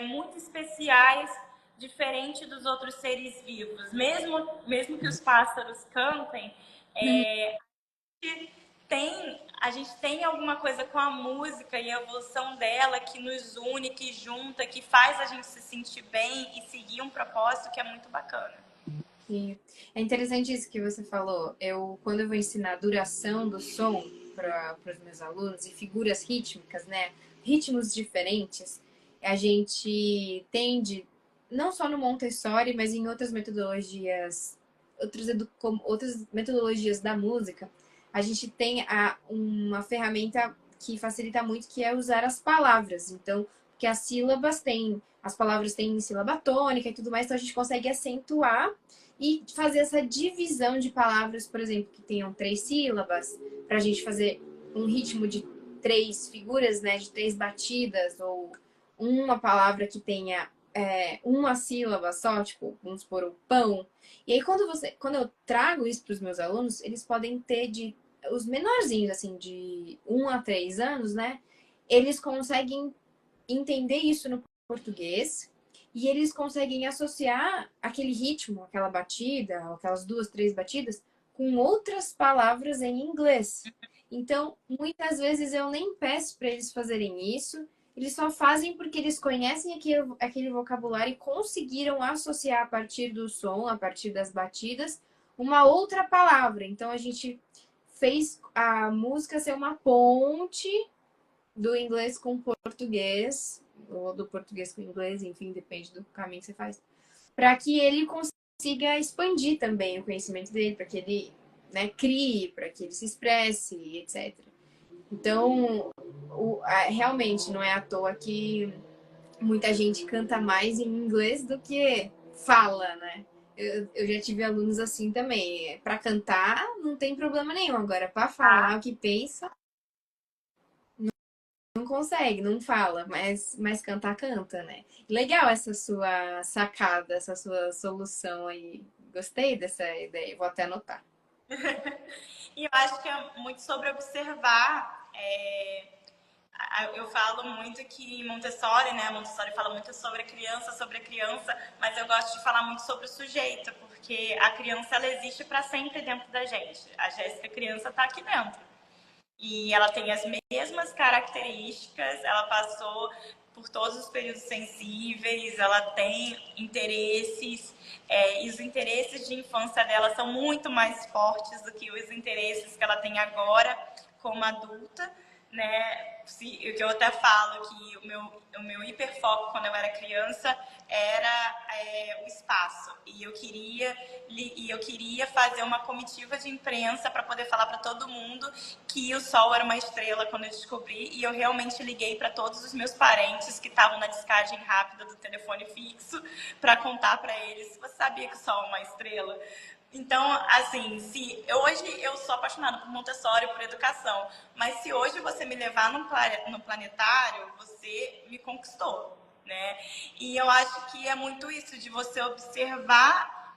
B: muito especiais, diferente dos outros seres vivos. Mesmo que os pássaros cantem, a gente tem alguma coisa com a música e a evolução dela que nos une, que junta, que faz a gente se sentir bem e seguir um propósito que é muito bacana.
A: Sim. É interessante isso que você falou. Quando eu vou ensinar a duração do som para os meus alunos e figuras rítmicas, né? Ritmos diferentes, a gente tende, não só no Montessori, mas em outras metodologias, outras metodologias da música, a gente tem uma ferramenta que facilita muito, que é usar as palavras. Então, porque as palavras têm sílaba tônica e tudo mais, então a gente consegue acentuar e fazer essa divisão de palavras, por exemplo, que tenham 3 sílabas, para a gente fazer um ritmo de 3 figuras, né, de 3 batidas, ou uma palavra que tenha uma sílaba só, tipo, vamos supor, o pão. E aí, quando eu trago isso para os meus alunos, eles podem ter os menorzinhos, assim, de 1 a 3 anos, né, eles conseguem entender isso no português, e eles conseguem associar aquele ritmo, aquela batida, aquelas 2, 3 batidas, com outras palavras em inglês. Então, muitas vezes eu nem peço para eles fazerem isso, eles só fazem porque eles conhecem aquele vocabulário e conseguiram associar a partir do som, a partir das batidas, uma outra palavra. Então, a gente fez a música ser uma ponte do inglês com o português, ou do português com o inglês, enfim, depende do caminho que você faz, para que ele consiga expandir também o conhecimento dele, para que ele, né, crie, para que ele se expresse, etc. Então, realmente não é à toa que muita gente canta mais em inglês do que fala, né? Eu já tive alunos assim também. Para cantar, não tem problema nenhum. Agora, para falar o que pensa, não consegue, não fala, mas cantar, canta, né? Legal essa sua sacada, essa sua solução aí. Gostei dessa ideia, vou até anotar.
B: E eu acho que é muito sobre observar. Eu falo muito que Montessori, né? Montessori fala muito sobre a criança, mas eu gosto de falar muito sobre o sujeito, porque a criança ela existe para sempre dentro da gente. A Jéssica criança está aqui dentro. E ela tem as mesmas características, ela passou por todos os períodos sensíveis, ela tem interesses, e os interesses de infância dela são muito mais fortes do que os interesses que ela tem agora como adulta, né? O que eu até falo que o meu hiperfoco quando eu era criança era o espaço, e eu queria fazer uma comitiva de imprensa para poder falar para todo mundo que o Sol era uma estrela quando eu descobri, e eu realmente liguei para todos os meus parentes que estavam na descagem rápida do telefone fixo para contar para eles: você sabia que o Sol é uma estrela? Então, assim, se hoje eu sou apaixonada por Montessori, por educação, mas se hoje você me levar no planetário, você me conquistou, né? E eu acho que é muito isso, de você observar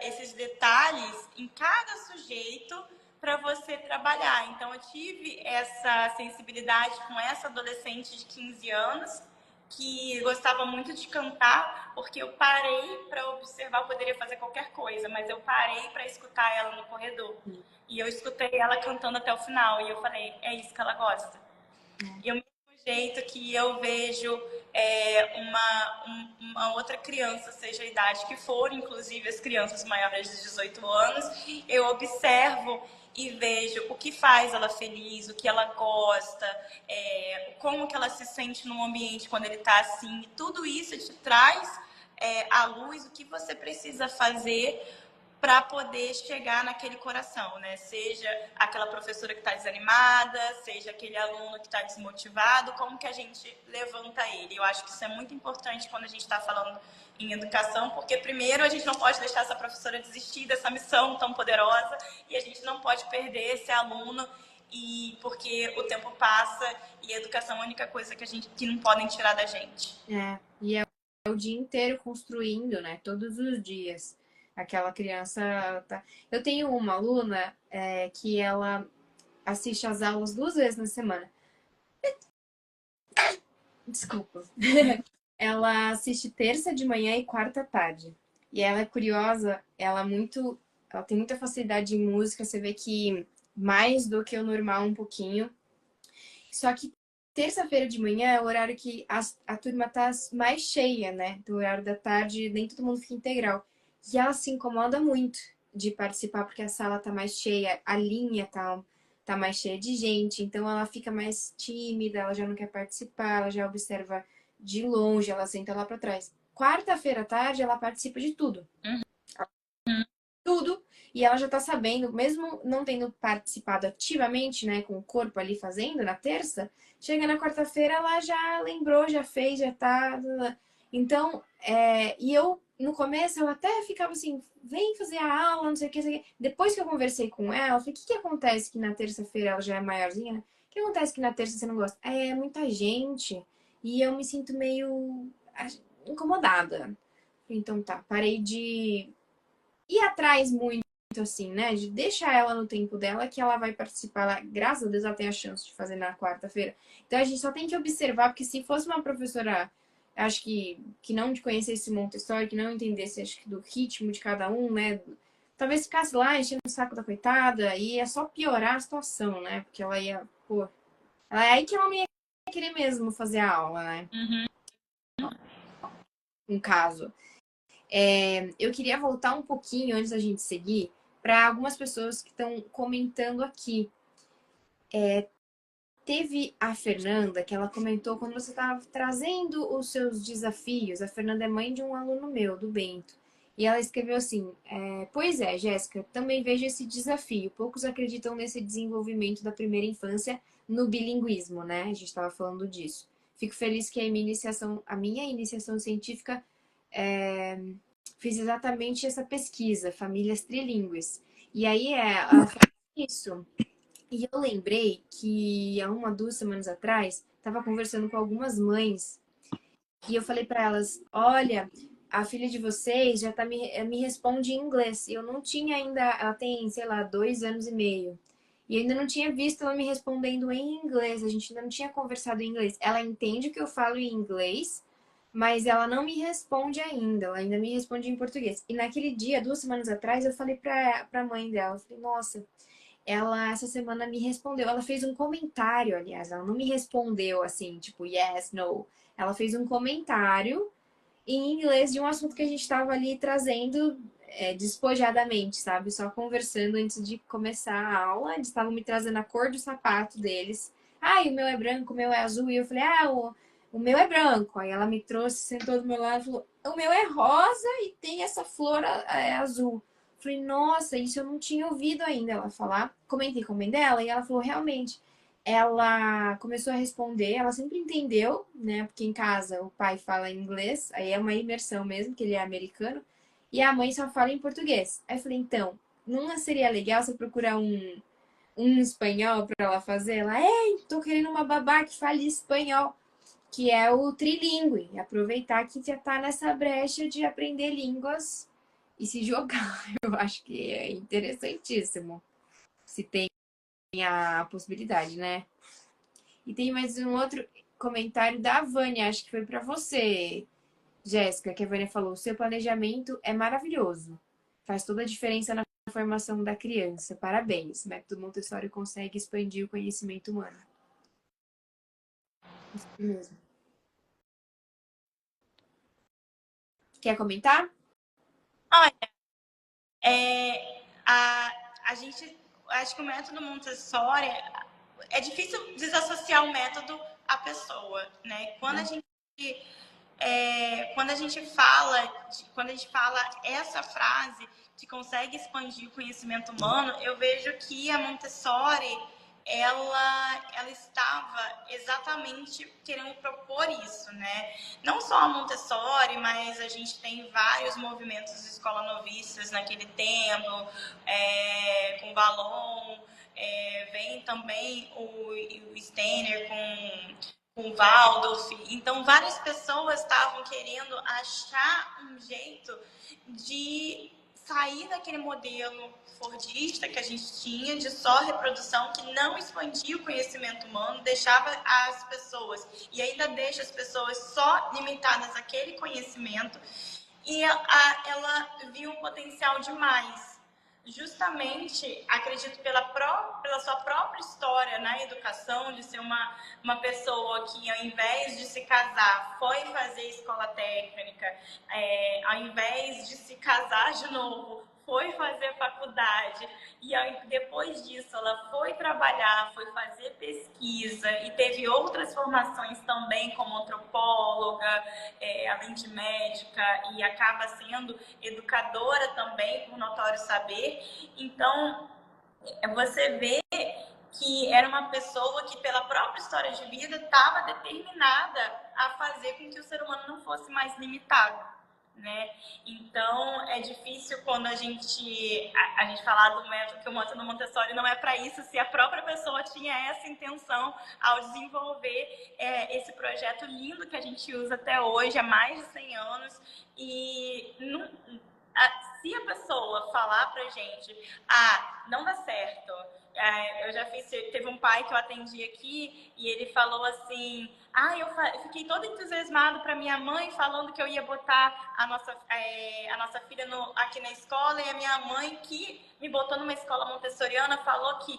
B: esses detalhes em cada sujeito para você trabalhar. Então, eu tive essa sensibilidade com essa adolescente de 15 anos, que gostava muito de cantar, porque eu parei para observar. Eu poderia fazer qualquer coisa, mas eu parei para escutar ela no corredor. E eu escutei ela cantando até o final, e eu falei: é isso que ela gosta. E o mesmo jeito que eu vejo uma outra criança, seja a idade que for, inclusive as crianças maiores de 18 anos, eu observo e vejo o que faz ela feliz, o que ela gosta, como que ela se sente no ambiente quando ele está assim. E tudo isso te traz à luz o que você precisa fazer para poder chegar naquele coração, né? Seja aquela professora que está desanimada, seja aquele aluno que está desmotivado, como que a gente levanta ele? Eu acho que isso é muito importante quando a gente está falando em educação, porque primeiro a gente não pode deixar essa professora desistir dessa missão tão poderosa, e a gente não pode perder esse aluno, e porque o tempo passa e a educação é a única coisa que não podem tirar da gente.
A: E é o dia inteiro construindo, né? Todos os dias. Aquela criança tá... Eu tenho uma aluna que ela assiste às aulas 2 vezes na semana. Desculpa. Ela assiste terça de manhã e quarta à tarde. E ela é curiosa, ela tem muita facilidade em música, você vê que mais do que o normal um pouquinho. Só que terça-feira de manhã é o horário que a turma tá mais cheia, né? Do horário da tarde, nem todo mundo fica integral. E ela se incomoda muito de participar, porque a sala tá mais cheia, a linha tá mais cheia de gente, então ela fica mais tímida, ela já não quer participar, ela já observa de longe, ela senta lá para trás. Quarta-feira à tarde, ela participa de tudo. Tudo. E ela já tá sabendo, mesmo não tendo participado ativamente, né, com o corpo ali fazendo na terça, chega na quarta-feira, ela já lembrou, já fez, já tá. Então, e eu, no começo, eu até ficava assim, vem fazer a aula, não sei o que, não sei o que. Depois que eu conversei com ela, eu falei: o que acontece que na terça-feira ela já é maiorzinha, né? O que acontece que na terça você não gosta? É muita gente. E eu me sinto meio incomodada. Então tá, parei de ir atrás muito assim, né? De deixar ela no tempo dela, que ela vai participar. Graças a Deus ela tem a chance de fazer na quarta-feira. Então a gente só tem que observar, porque se fosse uma professora, acho que não conhecesse Montessori, que não entendesse, acho que do ritmo de cada um, né? Talvez ficasse lá enchendo o saco da coitada e ia só piorar a situação, né? Porque ela ia, pô, é aí que ela não ia querer mesmo fazer a aula, né?
B: Uhum.
A: Um caso. Eu queria voltar um pouquinho antes da gente seguir para algumas pessoas que estão comentando aqui. teve a Fernanda, que ela comentou quando você estava trazendo os seus desafios. A Fernanda é mãe de um aluno meu, do Bento. E ela escreveu assim: pois é, Jéssica, também vejo esse desafio. Poucos acreditam nesse desenvolvimento da primeira infância no bilinguismo, né? A gente estava falando disso. Fico feliz que a minha iniciação científica é, fiz exatamente essa pesquisa, famílias trilingües. E aí ela fala isso. E eu lembrei que há 2 semanas atrás, estava conversando com algumas mães e eu falei para elas: olha, a filha de vocês já me responde em inglês. E eu não tinha ainda, ela tem, sei lá, 2 anos e meio. E eu ainda não tinha visto ela me respondendo em inglês. A gente ainda não tinha conversado em inglês. Ela entende o que eu falo em inglês, mas ela não me responde ainda. Ela ainda me responde em português. E naquele dia, 2 semanas atrás, eu falei pra mãe dela, eu falei, nossa, ela essa semana me respondeu. Ela fez um comentário, aliás, ela não me respondeu assim, tipo, yes, no. Ela fez um comentário em inglês de um assunto que a gente estava ali trazendo despojadamente, sabe? Só conversando antes de começar a aula. Eles estavam me trazendo a cor do sapato deles. Ah, e o meu é branco, o meu é azul. E eu falei, o meu é branco. Aí ela me trouxe, sentou do meu lado e falou, o meu é rosa e tem essa flor azul. Falei, nossa, isso eu não tinha ouvido ainda ela falar. Comentei com a mãe dela e ela falou, realmente. Ela começou a responder, ela sempre entendeu, né? Porque em casa o pai fala inglês, aí é uma imersão mesmo, que ele é americano, e a mãe só fala em português. Aí eu falei, então, não seria legal você procurar um espanhol para ela fazer? Ela, tô querendo uma babá que fale espanhol, que é o trilingue. Aproveitar que já tá nessa brecha de aprender línguas e se jogar. Eu acho que é interessantíssimo. Se tem a possibilidade, né? E tem mais um outro comentário da Vânia, acho que foi para você, Jéssica, que a Vânia falou: o seu planejamento é maravilhoso. Faz toda a diferença na formação da criança. Parabéns. O método Montessori consegue expandir o conhecimento humano. Isso mesmo. Quer comentar?
B: Olha, a gente, acho que o método Montessori é difícil desassociar o método à pessoa, né? Quando a gente fala essa frase que consegue expandir o conhecimento humano, eu vejo que a Montessori ela estava exatamente querendo propor isso, né? Não só a Montessori, mas a gente tem vários movimentos de escola noviças naquele tempo, com Valon, vem também o Steiner com Waldorf. Então, várias pessoas estavam querendo achar um jeito de sair daquele modelo fordista que a gente tinha de só reprodução, que não expandia o conhecimento humano, deixava as pessoas, e ainda deixa as pessoas só limitadas àquele conhecimento, e ela viu um potencial demais. Justamente, acredito, pela sua própria história na educação, de ser uma pessoa que, ao invés de se casar, foi fazer escola técnica, ao invés de se casar de novo, foi fazer faculdade, e depois disso ela foi trabalhar, foi fazer pesquisa e teve outras formações também, como antropóloga, além de médica, e acaba sendo educadora também, por notório saber. Então, você vê que era uma pessoa que, pela própria história de vida, estava determinada a fazer com que o ser humano não fosse mais limitado, né? Então, é difícil quando a gente falar do método, que o método Montessori não é para isso, se a própria pessoa tinha essa intenção ao desenvolver esse projeto lindo que a gente usa até hoje, há mais de 100 anos, e se a pessoa falar pra gente, não dá certo. Eu já teve um pai que eu atendi aqui e ele falou assim, eu fiquei todo entusiasmado para minha mãe falando que eu ia botar a nossa filha aqui na escola, e a minha mãe, que me botou numa escola montessoriana, falou que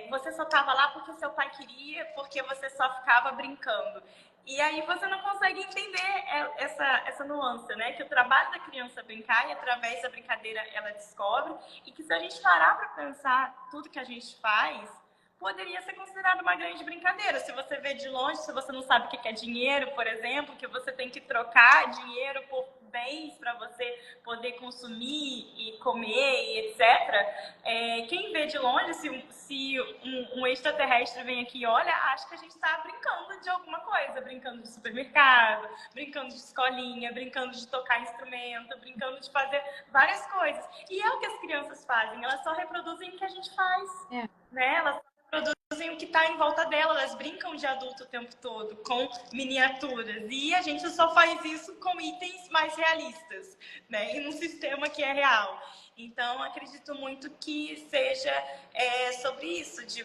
B: você só estava lá porque seu pai queria, porque você só ficava brincando. E aí você não consegue entender essa nuance, né? Que o trabalho da criança é brincar, e através da brincadeira ela descobre, e que se a gente parar para pensar tudo que a gente faz, poderia ser considerado uma grande brincadeira. Se você vê de longe, se você não sabe o que é dinheiro, por exemplo, que você tem que trocar dinheiro por bens para você poder consumir e comer e etc. Quem vê de longe, se um extraterrestre vem aqui e olha, acha que a gente está brincando de alguma coisa, brincando de supermercado, brincando de escolinha, brincando de tocar instrumento, brincando de fazer várias coisas. E é o que as crianças fazem, elas só reproduzem o que a gente faz, né? Elas reproduzem o que está em volta dela, elas brincam de adulto o tempo todo, com miniaturas. E a gente só faz isso com itens mais realistas, né? E num sistema que é real. Então, acredito muito que seja sobre isso, de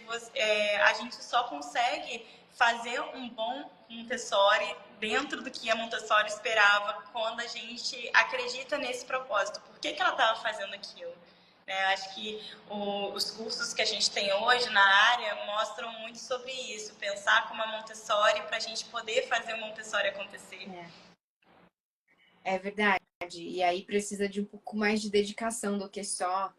B: a gente só consegue fazer um bom Montessori dentro do que a Montessori esperava quando a gente acredita nesse propósito. Por que ela estava fazendo aquilo? Acho que os cursos que a gente tem hoje na área mostram muito sobre isso. Pensar como a Montessori para a gente poder fazer o Montessori acontecer.
A: É verdade. E aí precisa de um pouco mais de dedicação do que só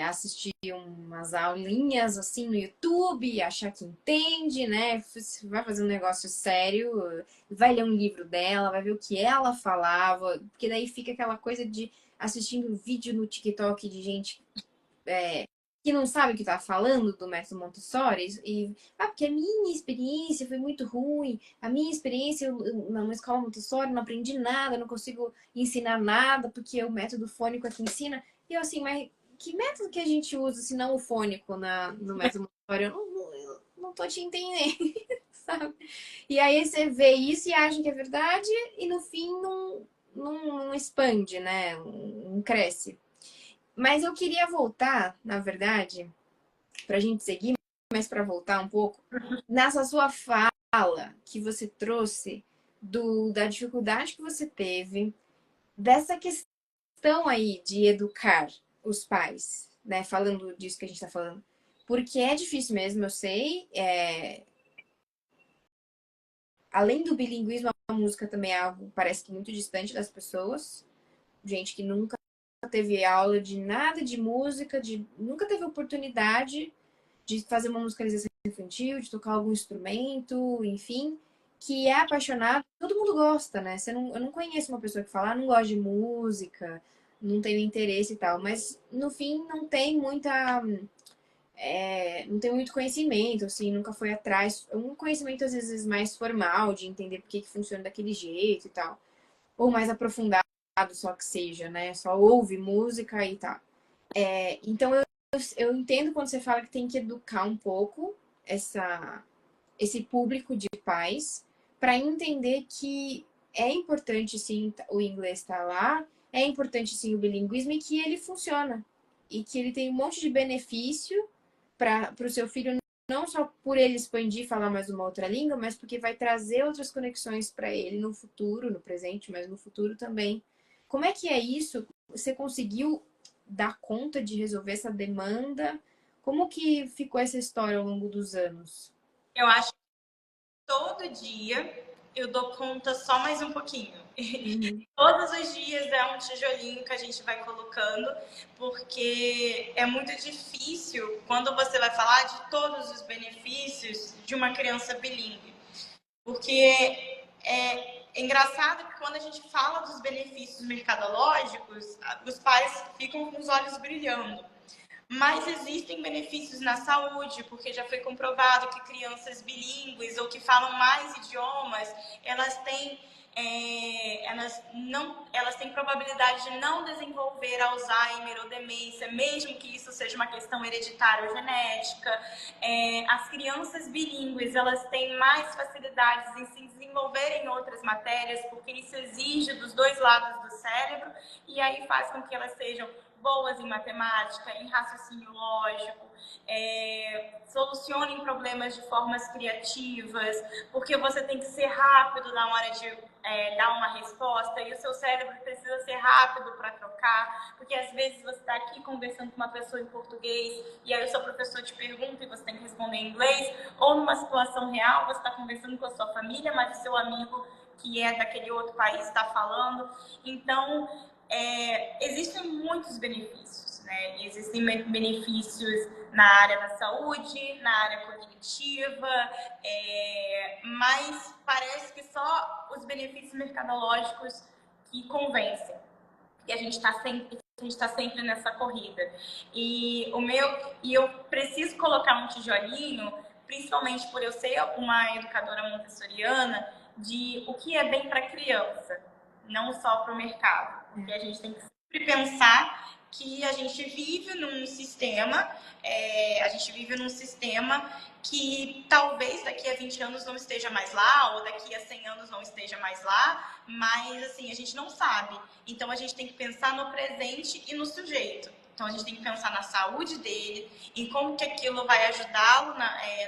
A: assistir umas aulinhas assim no YouTube, achar que entende, né? Você vai fazer um negócio sério, vai ler um livro dela, vai ver o que ela falava, porque daí fica aquela coisa de assistindo vídeo no TikTok de gente que não sabe o que tá falando do método Montessori porque a minha experiência foi muito ruim, a minha experiência na escola Montessori não aprendi nada, não consigo ensinar nada porque o método fônico é que ensina. E eu assim, mas que método que a gente usa se não o fônico no método Montessori? Eu não tô te entendendo, sabe? E aí você vê isso e acha que é verdade e no fim não expande, né? Não cresce. Mas eu queria voltar, na verdade, para a gente seguir, mas para voltar um pouco, nessa sua fala que você trouxe da dificuldade que você teve, dessa questão aí de educar os pais, né? Falando disso que a gente está falando. Porque é difícil mesmo, eu sei. Além do bilinguismo, a música também é algo, parece que muito distante das pessoas. Gente que nunca teve aula de nada de música, nunca teve oportunidade de fazer uma musicalização infantil, de tocar algum instrumento, enfim, que é apaixonado. Todo mundo gosta, né? Eu não conheço uma pessoa que fala, não gosta de música, não tenho interesse e tal, mas no fim não tem não tem muito conhecimento, assim, nunca foi atrás. Um conhecimento às vezes mais formal, de entender por que funciona daquele jeito e tal. Ou mais aprofundado, só que seja, né? Só ouve música e tal. Então eu entendo quando você fala que tem que educar um pouco esse público de pais para entender que é importante sim o inglês estar lá, é importante sim o bilinguismo e que ele funciona. E que ele tem um monte de benefício para o seu filho, não só por ele expandir e falar mais uma outra língua, mas porque vai trazer outras conexões para ele no futuro, no presente, mas no futuro também. Como é que é isso? Você conseguiu dar conta de resolver essa demanda? Como que ficou essa história ao longo dos anos?
B: Eu acho que todo dia eu dou conta só mais um pouquinho.
A: Uhum.
B: Todos os dias é um tijolinho que a gente vai colocando, porque é muito difícil quando você vai falar de todos os benefícios de uma criança bilíngue. Porque é engraçado que quando a gente fala dos benefícios mercadológicos, os pais ficam com os olhos brilhando. Mas existem benefícios na saúde, porque já foi comprovado que crianças bilíngues ou que falam mais idiomas, elas têm probabilidade de não desenvolver Alzheimer ou demência, mesmo que isso seja uma questão hereditária ou genética. As crianças bilíngues, elas têm mais facilidades em se desenvolver em outras matérias, porque isso exige dos dois lados do cérebro, e aí faz com que elas sejam boas em matemática, em raciocínio lógico, solucionem problemas de formas criativas, porque você tem que ser rápido na hora de dar uma resposta e o seu cérebro precisa ser rápido para trocar, porque às vezes você está aqui conversando com uma pessoa em português e aí o seu professor te pergunta e você tem que responder em inglês, ou numa situação real você está conversando com a sua família, mas o seu amigo que é daquele outro país está falando. Então, existem muitos benefícios, né? E existem benefícios na área da saúde, na área cognitiva, mas parece que só os benefícios mercadológicos que convencem. E a gente está sempre nessa corrida. E eu preciso colocar um tijolinho, principalmente por eu ser uma educadora montessoriana, de o que é bem para a criança, não só para o mercado. Porque a gente tem que sempre pensar que a gente vive num sistema, que talvez daqui a 20 anos não esteja mais lá, ou daqui a 100 anos não esteja mais lá, mas assim, a gente não sabe. Então a gente tem que pensar no presente e no sujeito. Então a gente tem que pensar na saúde dele, em como que aquilo vai ajudá-lo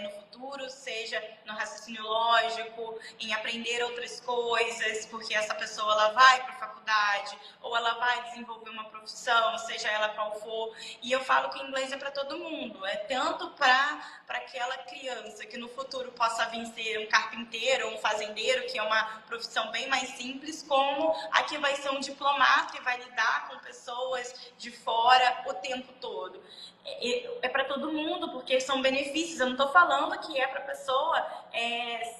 B: no futuro, seja no raciocínio lógico, em aprender outras coisas, porque essa pessoa ela vai para a faculdade, ou ela vai desenvolver uma profissão, seja ela qual for. E eu falo que o inglês é para todo mundo, é tanto para aquela criança que no futuro possa vir ser um carpinteiro ou um fazendeiro, que é uma profissão bem mais simples, como a que vai ser um diplomata e vai lidar com pessoas de fora o tempo todo. É para todo mundo, porque são benefícios. Eu não estou falando que é para a pessoa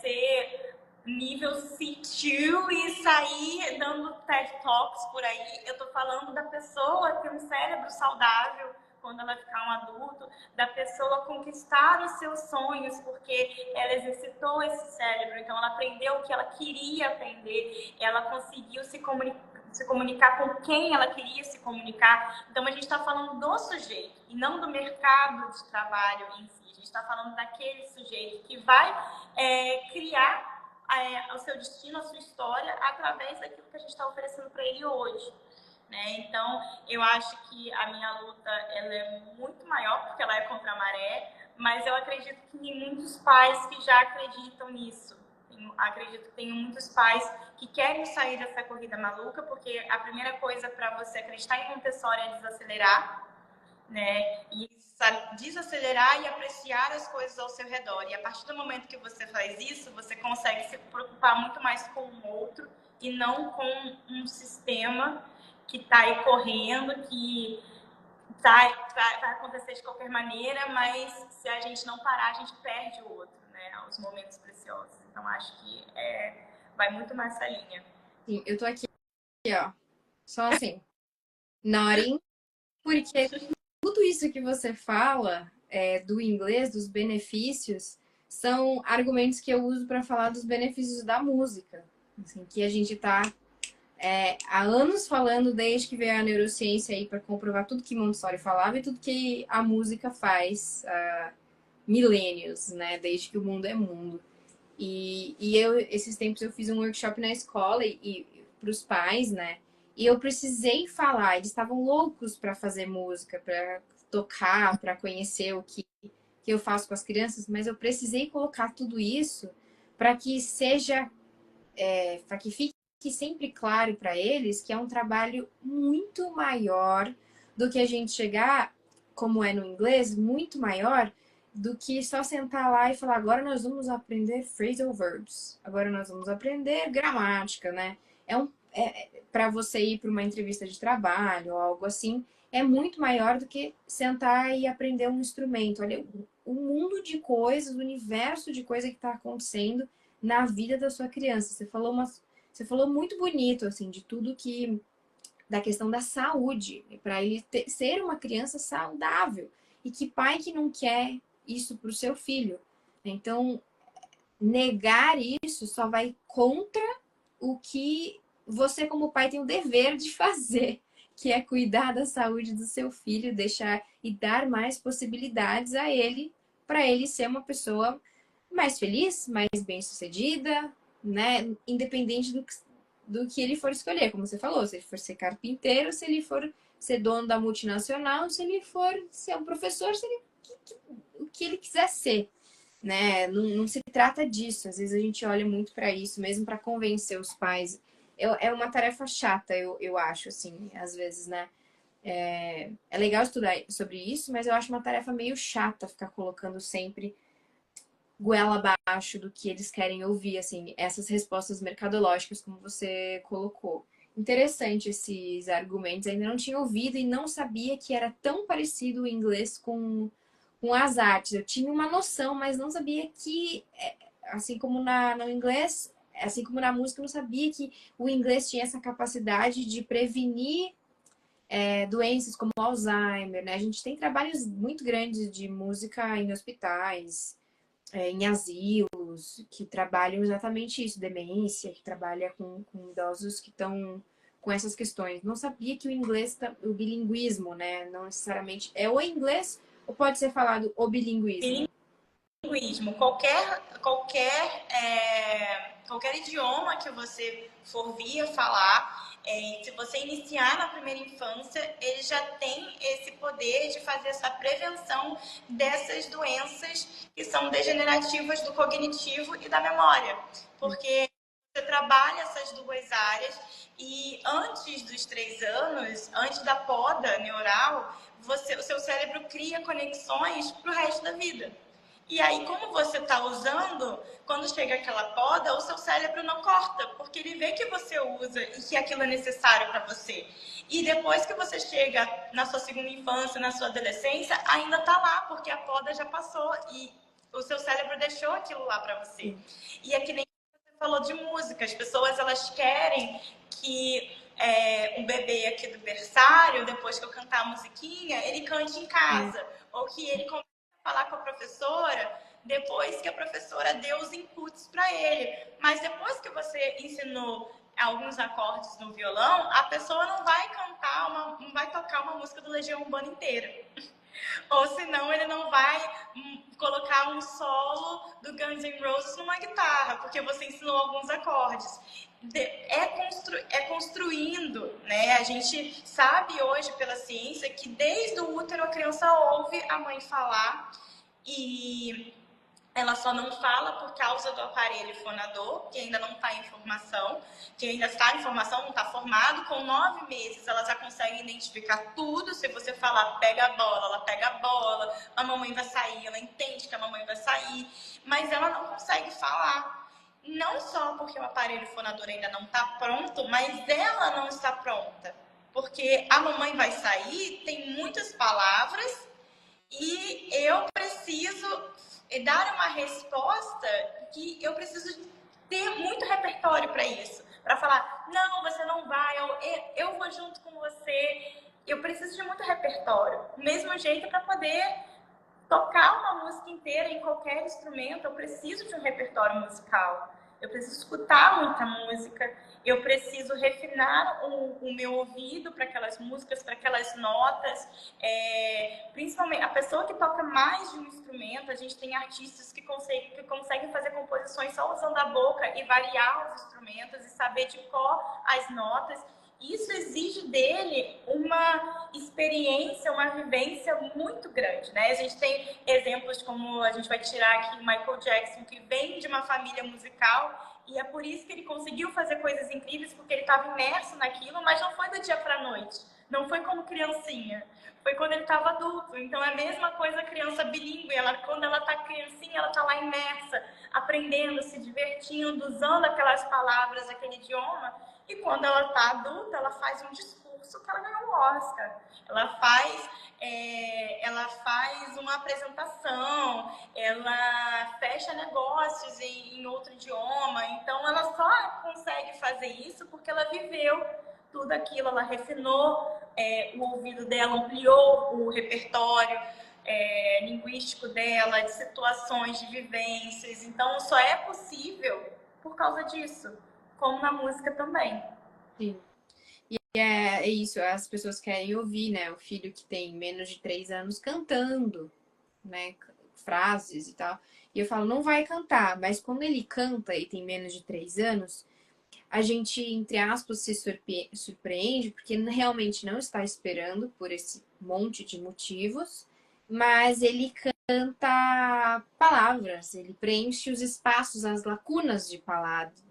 B: ser nível C2 e sair dando TED Talks por aí. Eu estou falando da pessoa ter um cérebro saudável quando ela ficar um adulto, da pessoa conquistar os seus sonhos, porque ela exercitou esse cérebro, então ela aprendeu o que ela queria aprender, ela conseguiu se comunicar com quem ela queria se comunicar. Então a gente está falando do sujeito e não do mercado de trabalho em si. A gente está falando daquele sujeito que vai criar o seu destino, a sua história, através daquilo que a gente está oferecendo para ele hoje. Né? Então, eu acho que a minha luta ela é muito maior, porque ela é contra a maré, mas eu acredito que tem muitos pais que já acreditam nisso. Acredito que tem muitos pais que querem sair dessa corrida maluca, porque a primeira coisa para você acreditar em Montessori é desacelerar, né? E desacelerar e apreciar as coisas ao seu redor. E a partir do momento que você faz isso, você consegue se preocupar muito mais com o outro e não com um sistema que está aí correndo, que vai acontecer de qualquer maneira, mas se a gente não parar, a gente perde o outro, né? Os momentos preciosos. Então, acho que vai muito nessa linha.
A: Sim, eu tô aqui, ó, só assim, nodding, porque tudo isso que você fala do inglês, dos benefícios, são argumentos que eu uso para falar dos benefícios da música, assim, que a gente tá há anos falando, desde que veio a neurociência aí para comprovar tudo que Montessori falava e tudo que a música faz há milênios, né? Desde que o mundo é mundo. E eu, esses tempos, eu fiz um workshop na escola e para os pais, né? E eu precisei falar, eles estavam loucos para fazer música, para tocar, para conhecer o que eu faço com as crianças, mas eu precisei colocar tudo isso para que seja, para que fique sempre claro para eles que é um trabalho muito maior do que a gente chegar, como é no inglês, muito maior do que só sentar lá e falar, agora nós vamos aprender phrasal verbs, agora nós vamos aprender gramática, né? Para você ir para uma entrevista de trabalho ou algo assim, é muito maior do que sentar e aprender um instrumento. Olha, o mundo de coisas, o universo de coisas que está acontecendo na vida da sua criança. Você falou muito bonito, assim, de tudo que da questão da saúde, para ele ser uma criança saudável. E que pai que não quer isso para o seu filho? Então, negar isso só vai contra o que você, como pai, tem o dever de fazer, que é cuidar da saúde do seu filho, deixar e dar mais possibilidades a ele, para ele ser uma pessoa mais feliz, mais bem-sucedida, né? Independente do que ele for escolher, como você falou, se ele for ser carpinteiro, se ele for ser dono da multinacional, se ele for ser um professor, se ele, o que ele quiser ser, né? Não se trata disso. Às vezes a gente olha muito para isso, mesmo para convencer os pais. É uma tarefa chata, eu acho, assim, às vezes, né? É legal estudar sobre isso, mas eu acho uma tarefa meio chata ficar colocando sempre goela abaixo do que eles querem ouvir, assim, essas respostas mercadológicas, como você colocou. Interessante esses argumentos. Ainda não tinha ouvido e não sabia que era tão parecido o inglês com as artes. Eu tinha uma noção, mas não sabia que, assim como no inglês, assim como na música, eu não sabia que o inglês tinha essa capacidade de prevenir doenças como Alzheimer, né? A gente tem trabalhos muito grandes de música em hospitais, em asilos, que trabalham exatamente isso, demência, que trabalha com idosos que estão com essas questões. Não sabia que o inglês, o bilinguismo, né? Não necessariamente é o inglês ou pode ser falado o bilinguismo?
B: Bilinguismo, qualquer idioma que você for vir falar, se você iniciar na primeira infância, ele já tem esse poder de fazer essa prevenção dessas doenças que são degenerativas do cognitivo e da memória, porque você trabalha essas duas áreas e antes dos 3 anos, antes da poda neural, o seu cérebro cria conexões para o resto da vida. E aí, como você está usando, quando chega aquela poda, o seu cérebro não corta, porque ele vê que você usa e que aquilo é necessário para você. E depois que você chega na sua segunda infância, na sua adolescência, ainda está lá, porque a poda já passou e o seu cérebro deixou aquilo lá para você. E é que nem você falou de música, as pessoas elas querem que um bebê aqui do berçário, depois que eu cantar a musiquinha, ele cante em casa, ou que ele falar com a professora depois que a professora deu os inputs para ele. Mas depois que você ensinou alguns acordes no violão, a pessoa não vai não vai tocar uma música do Legião Urbana inteira. Ou senão ele não vai colocar um solo do Guns N' Roses numa guitarra, porque você ensinou alguns acordes. É construindo, né? A gente sabe hoje pela ciência que desde o útero a criança ouve a mãe falar e ela só não fala por causa do aparelho fonador, que ainda não está em formação, que ainda está em formação, não está formado. Com 9 meses, ela já consegue identificar tudo. Se você falar, pega a bola, ela pega a bola, a mamãe vai sair, ela entende que a mamãe vai sair, mas ela não consegue falar. Não só porque o aparelho fonador ainda não está pronto, mas ela não está pronta. Porque a mamãe vai sair, tem muitas palavras, e eu preciso dar uma resposta que eu preciso ter muito repertório para isso. Para falar, não, você não vai, eu vou junto com você. Eu preciso de muito repertório. Do mesmo jeito, para poder tocar uma música inteira em qualquer instrumento, eu preciso de um repertório musical. Eu preciso escutar muita música, eu preciso refinar o meu ouvido para aquelas músicas, para aquelas notas. Principalmente a pessoa que toca mais de um instrumento, a gente tem artistas que conseguem fazer composições só usando a boca e variar os instrumentos e saber de cor as notas. Isso exige dele uma experiência, uma vivência muito grande, né? A gente tem exemplos como a gente vai tirar aqui o Michael Jackson, que vem de uma família musical e é por isso que ele conseguiu fazer coisas incríveis, porque ele estava imerso naquilo, mas não foi do dia para a noite, não foi como criancinha, foi quando ele estava adulto. Então é a mesma coisa a criança bilíngue, quando ela está criancinha, ela está lá imersa, aprendendo, se divertindo, usando aquelas palavras, aquele idioma. E quando ela está adulta, ela faz um discurso que ela ganhou um Oscar. Ela faz uma apresentação, ela fecha negócios em outro idioma. Então, ela só consegue fazer isso porque ela viveu tudo aquilo, ela refinou o ouvido dela, ampliou o repertório linguístico dela, de situações, de vivências. Então, só é possível por causa disso, como na música também.
A: Sim. E é isso, as pessoas querem ouvir, né? O filho que tem menos de 3 anos cantando, né? Frases e tal. E eu falo, não vai cantar, mas quando ele canta e tem menos de 3 anos, a gente, entre aspas, se surpreende, porque realmente não está esperando por esse monte de motivos, mas ele canta palavras, ele preenche os espaços, as lacunas de palavras,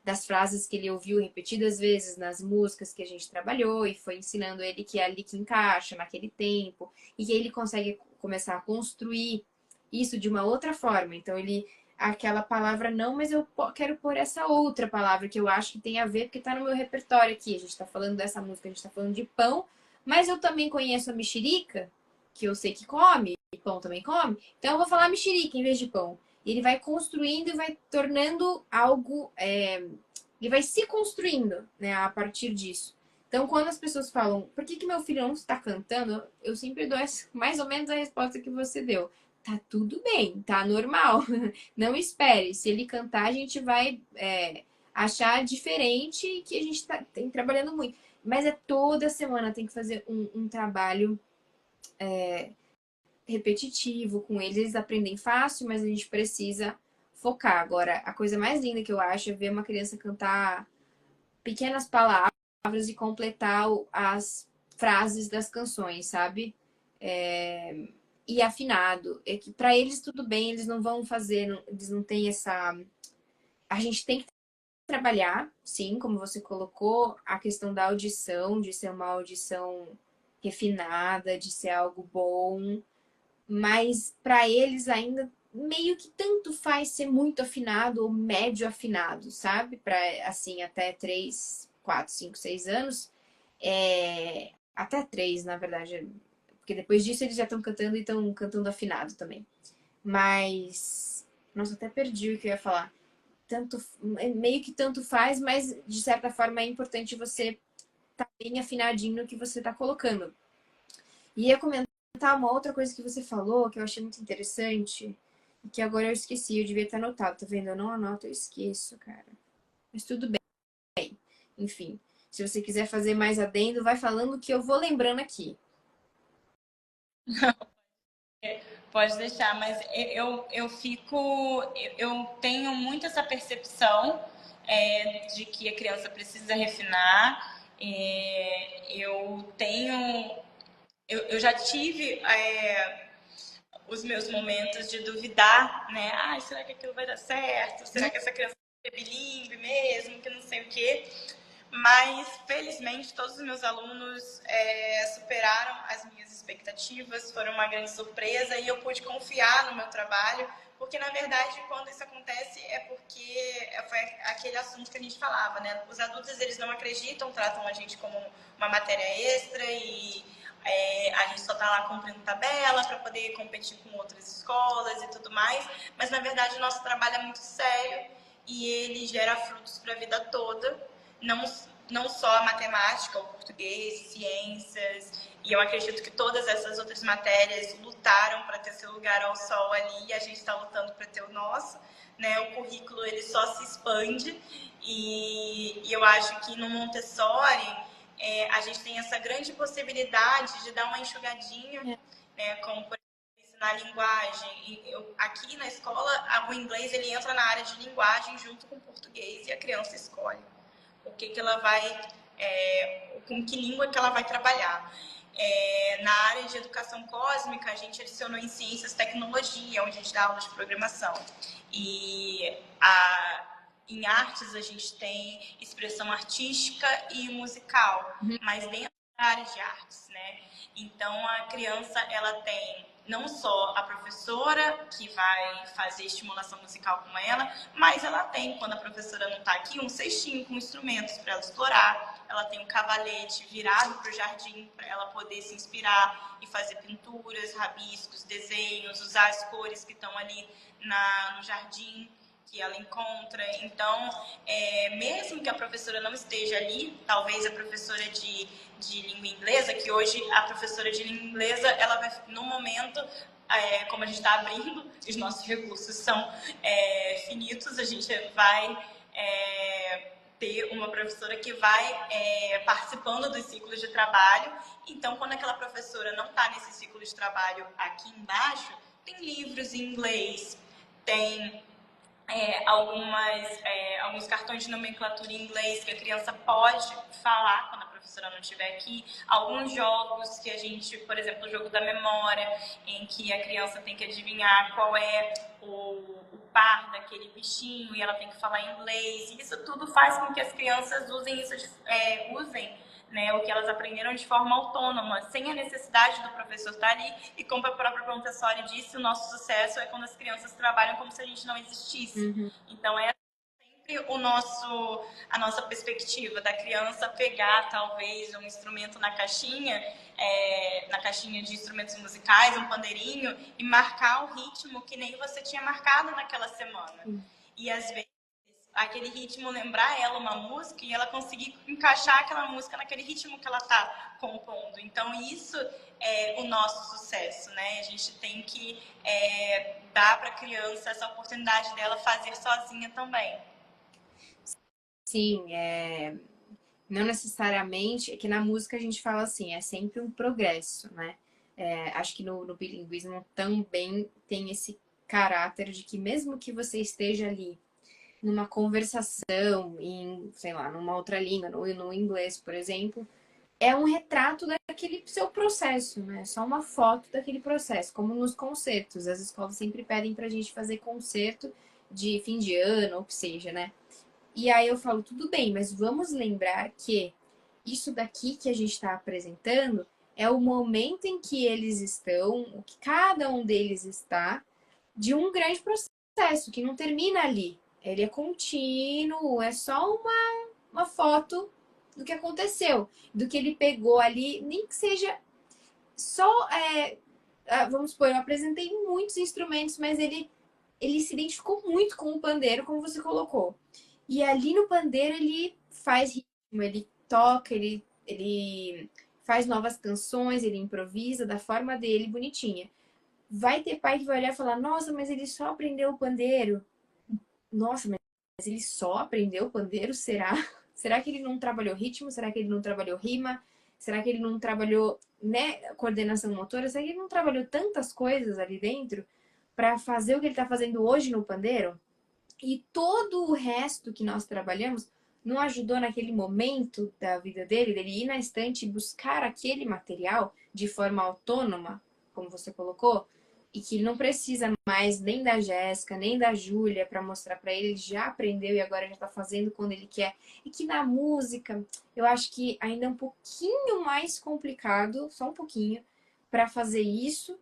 A: das frases que ele ouviu repetidas vezes nas músicas que a gente trabalhou e foi ensinando ele que é ali que encaixa naquele tempo e que ele consegue começar a construir isso de uma outra forma. Então ele aquela palavra não, mas eu quero pôr essa outra palavra que eu acho que tem a ver, porque tá no meu repertório aqui. A gente tá falando dessa música, a gente tá falando de pão, mas eu também conheço a mexerica, que eu sei que come, e pão também come, então eu vou falar mexerica em vez de pão. E ele vai construindo e vai tornando algo. Ele vai se construindo, né, a partir disso. Então, quando as pessoas falam, por que meu filho não está cantando? Eu sempre dou mais ou menos a resposta que você deu. Tá tudo bem, tá normal. Não espere. Se ele cantar, a gente vai achar diferente que a gente tem trabalhando muito. Mas é toda semana tem que fazer um trabalho repetitivo com eles. Eles aprendem fácil, mas a gente precisa focar. Agora, a coisa mais linda que eu acho é ver uma criança cantar pequenas palavras e completar as frases das canções, sabe? E afinado. É que para eles tudo bem, eles não vão fazer, eles não têm essa. A gente tem que trabalhar, sim, como você colocou, a questão da audição, de ser uma audição refinada, de ser algo bom, mas para eles ainda meio que tanto faz ser muito afinado ou médio afinado, sabe? Para assim, até 3, 4, 5, 6 anos. Até 3, na verdade. Porque depois disso eles já estão cantando e estão cantando afinado também. Mas. Nossa, até perdi o que eu ia falar. Tanto, meio que tanto faz, mas de certa forma é importante você estar bem afinadinho no que você está colocando. E ia comentar uma outra coisa que você falou, que eu achei muito interessante, e que agora eu esqueci, eu devia ter anotado, tá vendo? Eu não anoto, eu esqueço, cara. Mas tudo bem. Enfim, se você quiser fazer mais adendo, vai falando que eu vou lembrando aqui.
B: Pode deixar, mas eu tenho muito essa percepção de que a criança precisa refinar. Eu já tive os meus momentos de duvidar, né? Ah, será que aquilo vai dar certo? Será que essa criança vai ser bilíngue mesmo? Que não sei o quê. Mas, felizmente, todos os meus alunos superaram as minhas expectativas, foram uma grande surpresa e eu pude confiar no meu trabalho, porque, na verdade, quando isso acontece é porque foi aquele assunto que a gente falava, né? Os adultos, eles não acreditam, tratam a gente como uma matéria extra e a gente só está lá cumprindo tabela para poder competir com outras escolas e tudo mais, mas, na verdade, o nosso trabalho é muito sério e ele gera frutos para a vida toda. Não só a matemática, o português, ciências, e eu acredito que todas essas outras matérias lutaram para ter seu lugar ao sol ali, e a gente está lutando para ter o nosso, né? O currículo ele só se expande, e eu acho que no Montessori a gente tem essa grande possibilidade de dar uma enxugadinha, né? Como por na linguagem. Aqui na escola, o inglês ele entra na área de linguagem junto com o português e a criança escolhe o que ela vai, com que língua que ela vai trabalhar. Na área de educação cósmica, a gente adicionou em ciências e tecnologia, onde a gente dá aula de programação. E em artes, a gente tem expressão artística e musical, mas dentro da área de artes, né? Então, a criança, ela tem não só a professora que vai fazer estimulação musical com ela, mas ela tem, quando a professora não está aqui, um cestinho com instrumentos para ela explorar. Ela tem um cavalete virado para o jardim para ela poder se inspirar e fazer pinturas, rabiscos, desenhos, usar as cores que estão ali no jardim que ela encontra. Então, mesmo que a professora não esteja ali, talvez a professora de língua inglesa, que hoje a professora de língua inglesa, ela vai, no momento, como a gente está abrindo, os nossos recursos são finitos, a gente vai ter uma professora que vai participando dos ciclos de trabalho. Então, quando aquela professora não está nesse ciclo de trabalho aqui embaixo, tem livros em inglês, tem alguns cartões de nomenclatura em inglês que a criança pode falar quando a professora não estiver aqui. Alguns jogos que a gente, por exemplo, o jogo da memória, em que a criança tem que adivinhar qual é o par daquele bichinho e ela tem que falar em inglês. Isso tudo faz com que as crianças usem né? O que elas aprenderam de forma autônoma, sem a necessidade do professor estar ali. E como a própria Montessori disse, o nosso sucesso é quando as crianças trabalham como se a gente não existisse. Então, é a nossa perspectiva da criança pegar talvez um instrumento na caixinha de instrumentos musicais, um pandeirinho, e marcar o ritmo que nem você tinha marcado naquela semana. E às vezes aquele ritmo lembrar ela uma música e ela conseguir encaixar aquela música naquele ritmo que ela está compondo. Então isso é o nosso sucesso, né? A gente tem que dar para a criança essa oportunidade dela fazer sozinha também.
A: Sim, não necessariamente, é que na música a gente fala assim, é sempre um progresso, né? Acho que no bilinguismo também tem esse caráter de que mesmo que você esteja ali numa conversação em, sei lá, numa outra língua, no inglês, por exemplo, é um retrato daquele seu processo, né? Só uma foto daquele processo, como nos concertos. As escolas sempre pedem pra gente fazer concerto de fim de ano, ou que seja, né? E aí eu falo, tudo bem, mas vamos lembrar que isso daqui que a gente está apresentando é o momento em que eles estão, o que cada um deles está, de um grande processo, que não termina ali. Ele é contínuo, é só uma foto do que aconteceu, do que ele pegou ali, nem que seja só. Vamos supor, eu apresentei muitos instrumentos, mas ele se identificou muito com o pandeiro, como você colocou. E ali no pandeiro ele faz ritmo, ele toca, ele faz novas canções, ele improvisa da forma dele, bonitinha. Vai ter pai que vai olhar e falar: Nossa, mas ele só aprendeu o pandeiro. Nossa, mas ele só aprendeu o pandeiro? Será? Será que ele não trabalhou ritmo? Será que ele não trabalhou rima? Será que ele não trabalhou, né, coordenação motora? Será que ele não trabalhou tantas coisas ali dentro para fazer o que ele está fazendo hoje no pandeiro? E todo o resto que nós trabalhamos não ajudou naquele momento da vida dele ir na estante e buscar aquele material de forma autônoma, como você colocou, e que ele não precisa mais nem da Jéssica, nem da Júlia para mostrar para ele, ele já aprendeu e agora já está fazendo quando ele quer. E que na música, eu acho que ainda é um pouquinho mais complicado, só um pouquinho, para fazer isso,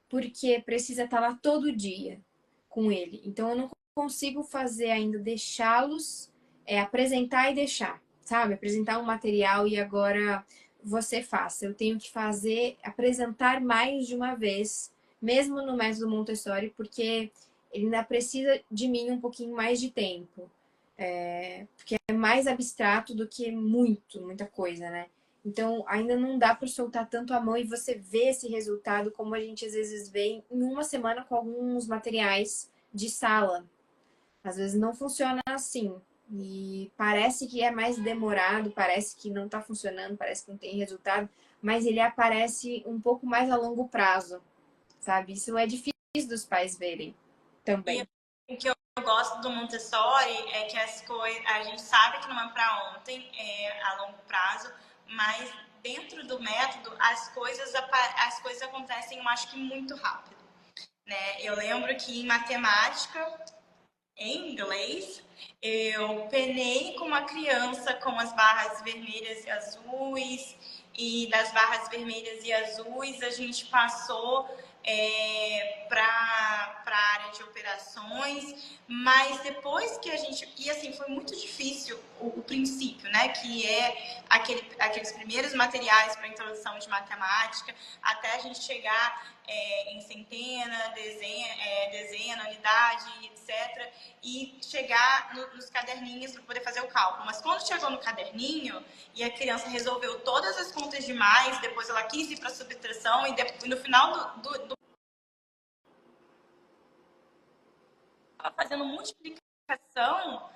A: porque precisa estar lá todo dia com ele. Então eu não consigo fazer ainda deixá-los apresentar e deixar, sabe? Apresentar um material e agora você faça. Eu tenho que fazer, apresentar mais de uma vez, mesmo no método Montessori, porque ele ainda precisa de mim um pouquinho mais de tempo. Porque é mais abstrato do que muita coisa, né? Então, ainda não dá para soltar tanto a mão e você vê esse resultado como a gente às vezes vê em uma semana com alguns materiais de sala. Às vezes não funciona assim. E parece que é mais demorado, parece que não está funcionando, parece que não tem resultado, mas ele aparece um pouco mais a longo prazo, sabe? Isso é difícil dos pais verem também.
B: E o que eu gosto do Montessori é que as coisas, a gente sabe que não é para ontem, é a longo prazo, mas dentro do método as coisas acontecem, eu acho que muito rápido, né? Eu lembro que em matemática, em inglês, eu penei com uma criança com as barras vermelhas e azuis, e das barras vermelhas e azuis a gente passou para a área de operações, mas depois que a gente... E assim, foi muito difícil o princípio, né? Que é aqueles primeiros materiais para introdução de matemática, até a gente chegar em centena, dezena, unidade, etc. E chegar nos caderninhos para poder fazer o cálculo. Mas quando chegou no caderninho e a criança resolveu todas as contas de mais, depois ela quis ir para a subtração e no final do fazendo multiplicação,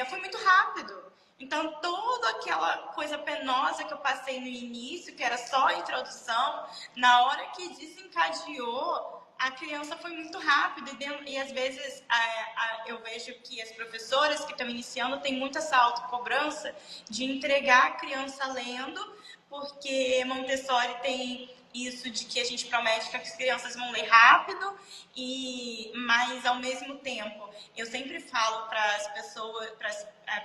B: foi muito rápido. Então, toda aquela coisa penosa que eu passei no início, que era só a introdução, na hora que desencadeou, a criança foi muito rápida e às vezes eu vejo que as professoras que estão iniciando têm muita essa autocobrança de entregar a criança lendo, porque Montessori tem isso de que a gente promete que as crianças vão ler rápido, mas ao mesmo tempo eu sempre falo para as pessoas,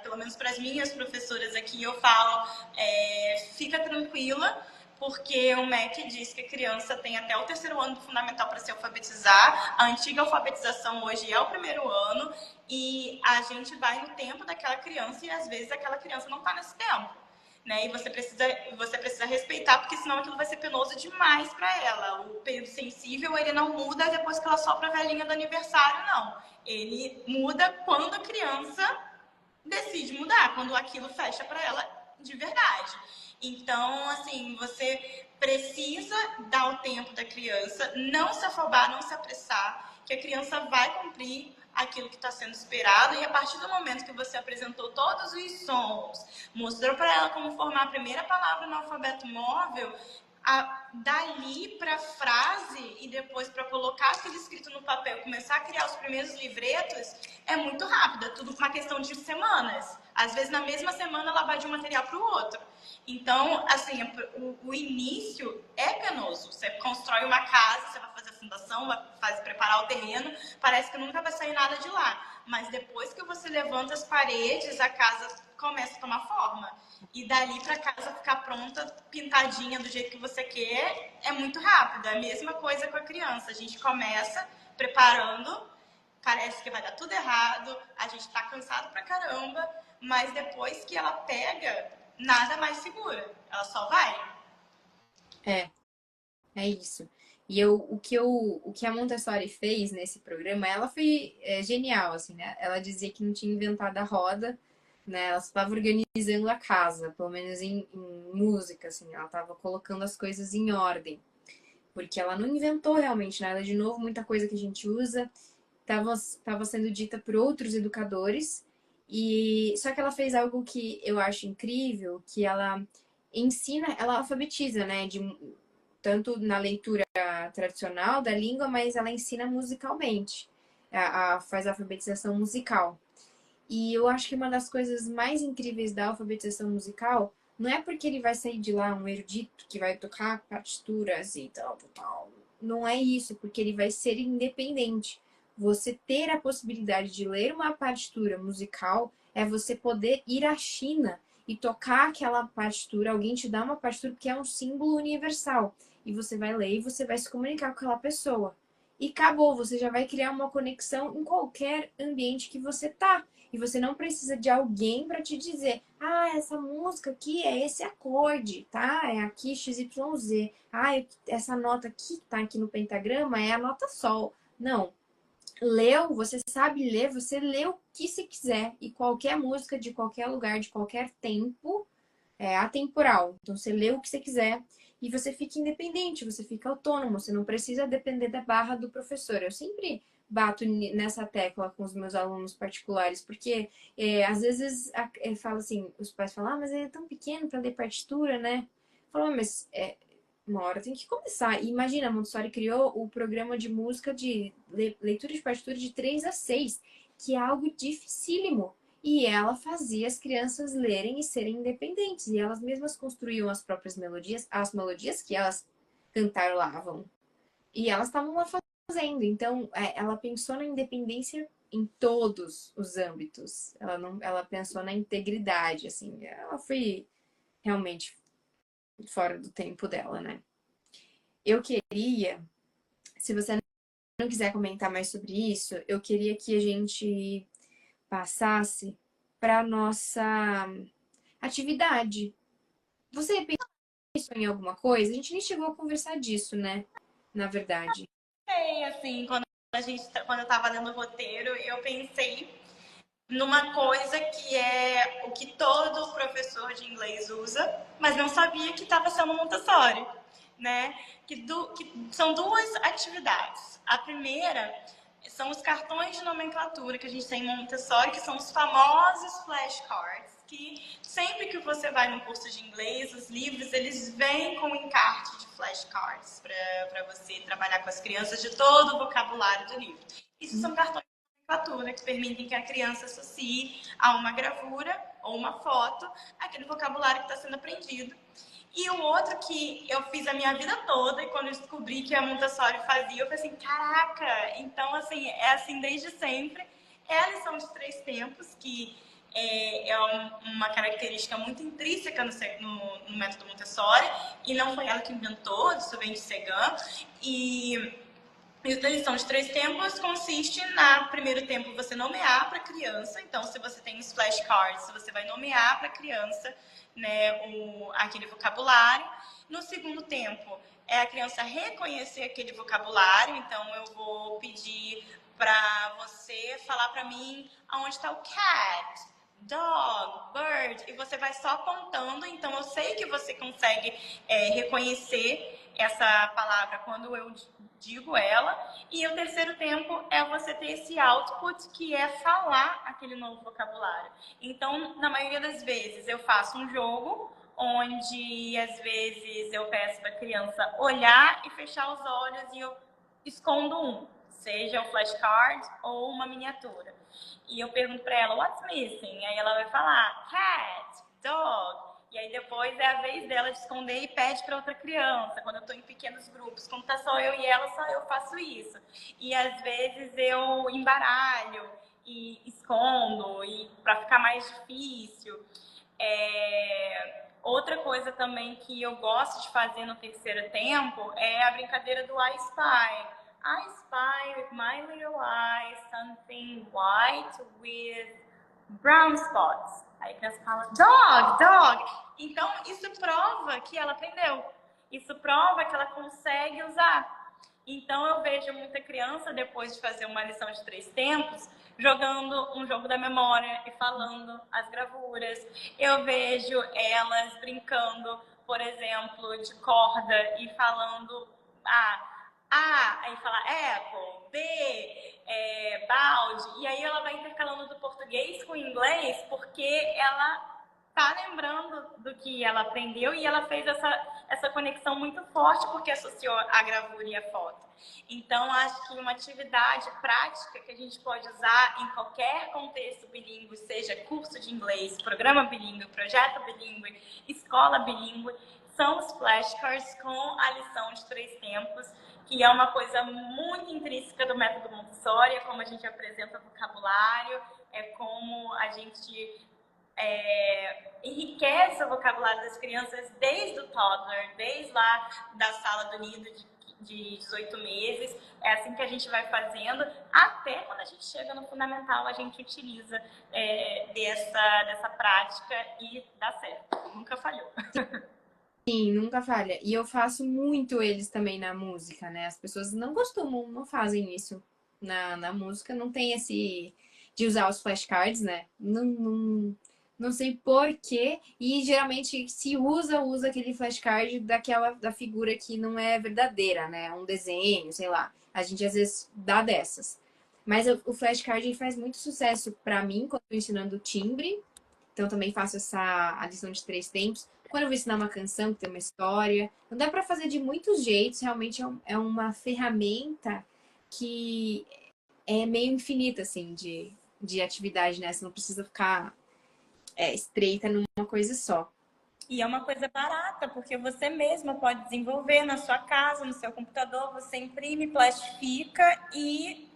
B: pelo menos para as minhas professoras aqui, eu falo, fica tranquila, porque o MEC diz que a criança tem até o 3º ano do fundamental para se alfabetizar. A antiga alfabetização hoje é o 1º ano e a gente vai no tempo daquela criança e às vezes aquela criança não está nesse tempo. Né? E você precisa respeitar, porque senão aquilo vai ser penoso demais para ela. O período sensível, ele não muda depois que ela sopra a velhinha do aniversário, não. Ele muda quando a criança decide mudar, quando aquilo fecha para ela de verdade. Então, assim, você precisa dar o tempo da criança, não se afobar, não se apressar, que a criança vai cumprir aquilo que está sendo esperado, e a partir do momento que você apresentou todos os sons, mostrou para ela como formar a primeira palavra no alfabeto móvel, dali para frase e depois para colocar aquilo escrito no papel, começar a criar os primeiros livretos, é muito rápido, é tudo uma questão de semanas. Às vezes, na mesma semana, ela vai de um material para o outro. Então, assim, o início é penoso. Você constrói uma casa, você vai fazer a fundação, vai preparar o terreno, parece que nunca vai sair nada de lá. Mas depois que você levanta as paredes, a casa começa a tomar forma. E dali para casa ficar pronta, pintadinha do jeito que você quer, é muito rápido. É a mesma coisa com a criança. A gente começa preparando, parece que vai dar tudo errado, a gente tá cansado pra caramba, mas depois que ela pega, nada mais segura. Ela só vai.
A: É isso. E o que a Montessori fez nesse programa, ela foi genial, assim, né? Ela dizia que não tinha inventado a roda, né? Ela estava organizando a casa, pelo menos em música, assim, ela estava colocando as coisas em ordem. Porque ela não inventou realmente nada. De novo, muita coisa que a gente usa estava sendo dita por outros educadores. E só que ela fez algo que eu acho incrível, que ela ensina, ela alfabetiza, né? Tanto na leitura tradicional da língua, mas ela ensina musicalmente, faz a alfabetização musical. E eu acho que uma das coisas mais incríveis da alfabetização musical não é porque ele vai sair de lá um erudito que vai tocar partituras e tal, tal, tal. Não é isso, porque ele vai ser independente. Você ter a possibilidade de ler uma partitura musical é você poder ir à China e tocar aquela partitura, alguém te dá uma partitura que é um símbolo universal. E você vai ler e você vai se comunicar com aquela pessoa. E acabou, você já vai criar uma conexão em qualquer ambiente que você tá. E você não precisa de alguém para te dizer, essa música aqui é esse acorde, tá? É aqui XYZ. Essa nota aqui, tá aqui no pentagrama, é a nota sol. Não. Leu, você sabe ler, você lê o que você quiser. E qualquer música de qualquer lugar, de qualquer tempo, é atemporal. Então você lê o que você quiser e você fica independente, você fica autônomo, você não precisa depender da barra do professor. Eu sempre bato nessa tecla com os meus alunos particulares, porque às vezes fala assim, os pais falam, mas ele é tão pequeno para ler partitura, né? Fala, mas uma hora tem que começar. E imagina, a Montessori criou o programa de música de leitura de partitura de 3 a 6, que é algo dificílimo. E ela fazia as crianças lerem e serem independentes. E elas mesmas construíam as próprias melodias, as melodias que elas cantarolavam. E elas estavam lá fazendo. Então, ela pensou na independência em todos os âmbitos. Ela pensou na integridade, assim. Ela foi realmente fora do tempo dela, né? Eu queria, se você não quiser comentar mais sobre isso, eu queria que a gente passasse para nossa atividade. Você pensou em alguma coisa? A gente nem chegou a conversar disso, né? Na verdade.
B: Assim, quando eu tava lendo o roteiro, eu pensei numa coisa que é o que todo professor de inglês usa, mas não sabia que estava sendo Montessori, né? Que são duas atividades. A primeira são os cartões de nomenclatura que a gente tem em Montessori, que são os famosos flashcards, que sempre que você vai num curso de inglês, os livros, eles vêm com encarte de flashcards para você trabalhar com as crianças de todo o vocabulário do livro. Isso são cartões de nomenclatura que permitem que a criança associe a uma gravura ou uma foto aquele vocabulário que está sendo aprendido. E o outro que eu fiz a minha vida toda, e quando eu descobri que a Montessori fazia, eu pensei, caraca, então assim, é assim desde sempre. É a lição de 3 tempos, que é uma característica muito intrínseca no método Montessori, e não foi ela que inventou, isso vem de Segan. E a lição de 3 tempos consiste no primeiro tempo você nomear para a criança. Então, se você tem os flashcards, você vai nomear para a criança, né, aquele vocabulário. No segundo tempo, é a criança reconhecer aquele vocabulário. Então, eu vou pedir para você falar para mim aonde está o cat, dog, bird, e você vai só apontando. Então, eu sei que você consegue reconhecer essa palavra quando eu digo ela. E o terceiro tempo é você ter esse output, que é falar aquele novo vocabulário. Então, na maioria das vezes, eu faço um jogo onde, às vezes, eu peço para a criança olhar e fechar os olhos e eu escondo um, seja um flashcard ou uma miniatura. E eu pergunto para ela, what's missing? Aí ela vai falar, cat, dog. E aí depois é a vez dela de esconder e pede para outra criança. Quando eu estou em pequenos grupos, quando tá só eu e ela, só eu faço isso. E às vezes eu embaralho e escondo, e para ficar mais difícil. Outra coisa também que eu gosto de fazer no terceiro tempo é a brincadeira do I spy. I spy with my little eyes something white with brown spots. Aí a criança fala, dog, dog. Então, isso prova que ela aprendeu. Isso prova que ela consegue usar. Então, eu vejo muita criança, depois de fazer uma lição de 3 tempos, jogando um jogo da memória e falando as gravuras. Eu vejo elas brincando, por exemplo, de corda e falando aí fala apple, B, balde, e aí ela vai intercalando do português com o inglês, porque ela tá lembrando do que ela aprendeu e ela fez essa conexão muito forte porque associou a gravura e a foto. Então, acho que uma atividade prática que a gente pode usar em qualquer contexto bilíngue, seja curso de inglês, programa bilíngue, projeto bilíngue, escola bilíngue, são os flashcards com a lição de 3 tempos, que é uma coisa muito intrínseca do método Montessori, é como a gente apresenta vocabulário, é como a gente enriquece o vocabulário das crianças desde o toddler, desde lá da sala do nido de 18 meses. É assim que a gente vai fazendo, até quando a gente chega no fundamental, a gente utiliza dessa prática e dá certo. Nunca falhou.
A: Sim, nunca falha. E eu faço muito eles também na música, né? As pessoas não fazem isso na música, não tem esse de usar os flashcards, né? Não sei por quê. E geralmente se usa aquele flashcard da figura que não é verdadeira, né? Um desenho, sei lá. A gente às vezes dá dessas. Mas o flashcard faz muito sucesso pra mim quando eu tô ensinando timbre. Então também faço a lição de 3 tempos. Quando eu vou ensinar uma canção que tem uma história. Não dá pra fazer de muitos jeitos. Realmente é uma ferramenta que é meio infinita, assim, de atividade, né? Você não precisa ficar estreita numa coisa só.
B: E é uma coisa barata, porque você mesma pode desenvolver na sua casa, no seu computador, você imprime, plastifica e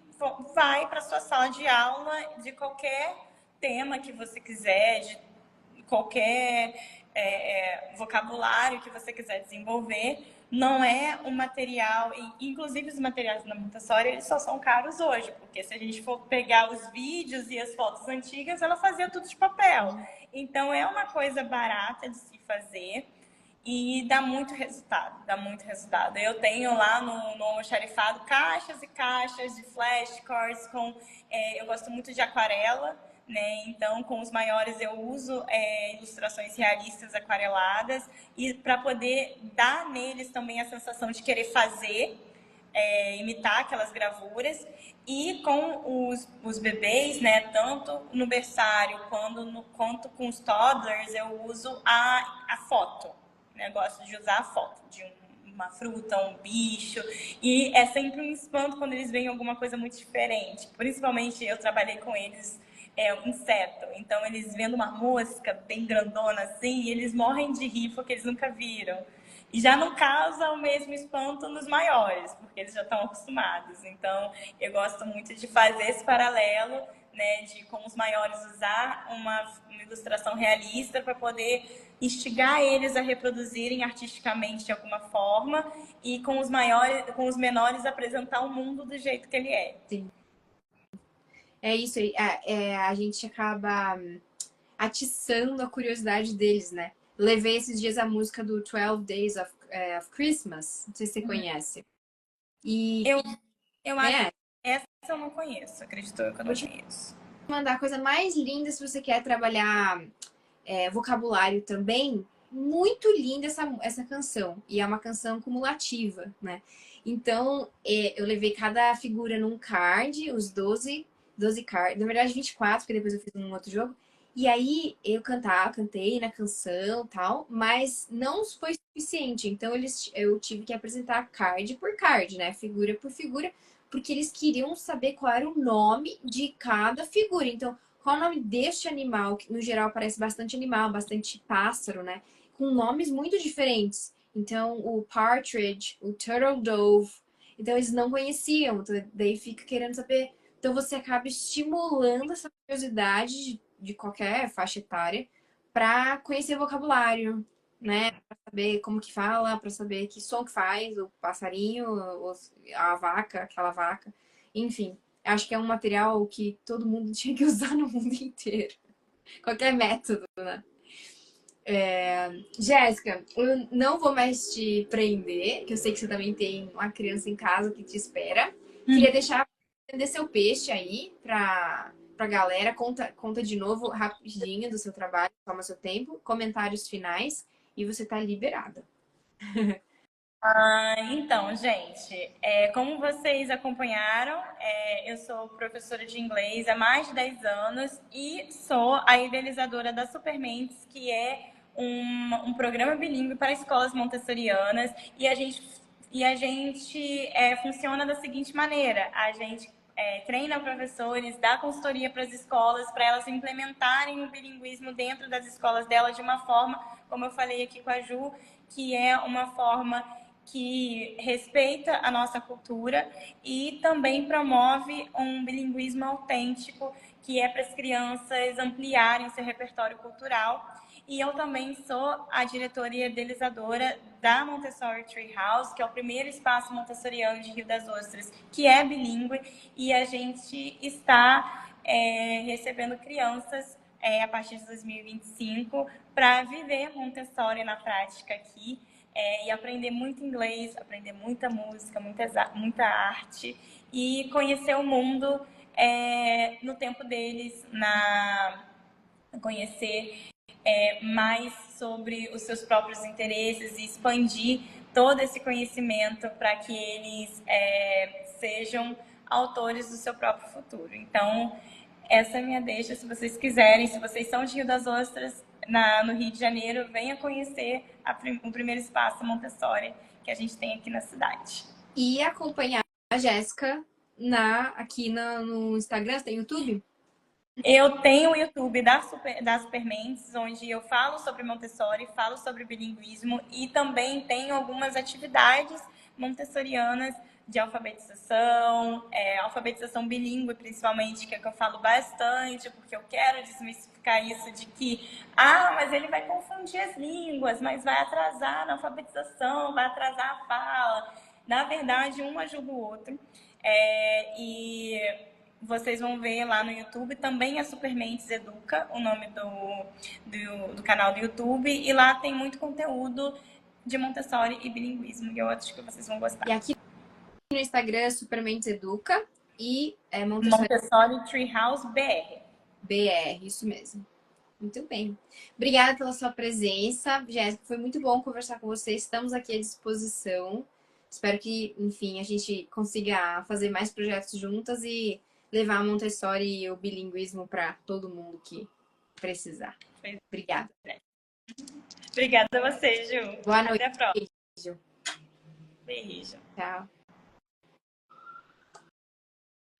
B: vai para sua sala de aula de qualquer tema que você quiser, de qualquer vocabulário que você quiser desenvolver. Não é um material, e inclusive os materiais da Montessori, eles só são caros hoje, porque se a gente for pegar os vídeos e as fotos antigas, ela fazia tudo de papel. Então, é uma coisa barata de se fazer e dá muito resultado, dá muito resultado. Eu tenho lá no almoxarifado caixas e caixas de flashcards eu gosto muito de aquarela, né? Então, com os maiores eu uso ilustrações realistas aquareladas e para poder dar neles também a sensação de querer fazer, imitar aquelas gravuras. E com os bebês, né, tanto no berçário quanto com os toddlers, eu uso a foto. Né? Gosto de usar a foto de uma fruta, um bicho. E é sempre um espanto quando eles veem alguma coisa muito diferente. Principalmente eu trabalhei com eles um inseto. Então eles vendo uma mosca bem grandona assim, e eles morrem de rir porque eles nunca viram. E já não causa o mesmo espanto nos maiores, porque eles já estão acostumados. Então, eu gosto muito de fazer esse paralelo, né, de com os maiores usar uma ilustração realista para poder instigar eles a reproduzirem artisticamente de alguma forma e com os maiores, com os menores apresentar o mundo do jeito que ele é.
A: Sim. É isso aí. A gente acaba atiçando a curiosidade deles, né? Levei esses dias a música do 12 Days of Christmas. Não sei se você conhece. E
B: Eu acho que essa eu não conheço. Acredito que eu não conheço.
A: Vou mandar a coisa mais linda se você quer trabalhar vocabulário também. Muito linda essa canção. E é uma canção cumulativa, né? Então, eu levei cada figura num card, os 12 cards. Na verdade, 24, porque depois eu fiz um outro jogo. E aí, eu cantei na canção e tal, mas não foi suficiente. Então, eu tive que apresentar card por card, né? Figura por figura, porque eles queriam saber qual era o nome de cada figura. Então, qual o nome deste animal, que no geral parece bastante animal, bastante pássaro, né? Com nomes muito diferentes. Então, o partridge, o turtle dove. Então, eles não conheciam. Então, daí fica querendo saber. Então, você acaba estimulando essa curiosidade de qualquer faixa etária para conhecer vocabulário, né? Para saber como que fala, para saber que som que faz, o passarinho, a vaca, aquela vaca. Enfim, acho que é um material que todo mundo tinha que usar no mundo inteiro. Qualquer método, né? Jéssica, eu não vou mais te prender, que eu sei que você também tem uma criança em casa que te espera. Queria deixar vender seu peixe aí pra galera. Conta de novo rapidinho do seu trabalho, toma seu tempo, comentários finais e você tá liberada.
B: Então, gente, como vocês acompanharam, eu sou professora de inglês há mais de 10 anos e sou a idealizadora da Supermentes, que é um programa bilíngue para escolas montessorianas. E a gente funciona da seguinte maneira: a gente treina professores, dá consultoria para as escolas, para elas implementarem o bilinguismo dentro das escolas delas de uma forma, como eu falei aqui com a Ju, que é uma forma que respeita a nossa cultura e também promove um bilinguismo autêntico, que é para as crianças ampliarem seu repertório cultural. E eu também sou a diretora e idealizadora da Montessori Tree House, que é o primeiro espaço montessoriano de Rio das Ostras, que é bilíngue, e a gente está recebendo crianças a partir de 2025 para viver Montessori na prática aqui. E aprender muito inglês, aprender muita música, muita arte e conhecer o mundo no tempo deles, conhecer mais sobre os seus próprios interesses e expandir todo esse conhecimento para que eles sejam autores do seu próprio futuro. Então, essa é a minha deixa. Se vocês quiserem, se vocês são de Rio das Ostras, no Rio de Janeiro, venha conhecer o primeiro espaço Montessori que a gente tem aqui na cidade.
A: E acompanhar a Jéssica aqui no Instagram, você tem YouTube?
B: Eu tenho o YouTube da Supermentes, onde eu falo sobre Montessori, falo sobre bilinguismo e também tenho algumas atividades montessorianas de alfabetização, alfabetização bilíngue principalmente, que é que eu falo bastante, porque eu quero desmistificar isso de que, mas ele vai confundir as línguas, mas vai atrasar na alfabetização, vai atrasar a fala. Na verdade, um ajuda o outro. E vocês vão ver lá no YouTube, também é Supermentes Educa, o nome do canal do YouTube, e lá tem muito conteúdo de Montessori e bilinguismo, e eu acho que vocês vão gostar.
A: E aqui no Instagram é Supermentes Educa e
B: Montessori Treehouse BR.
A: BR, isso mesmo. Muito bem. Obrigada pela sua presença, Jéssica. Foi muito bom conversar com você. Estamos aqui à disposição. Espero que, enfim, a gente consiga fazer mais projetos juntas e levar a Montessori e o bilinguismo para todo mundo que precisar. Obrigada.
B: Obrigada a você, Ju.
A: Boa noite.
B: Até a próxima.
A: Beijo.
B: Beijo.
A: Tchau.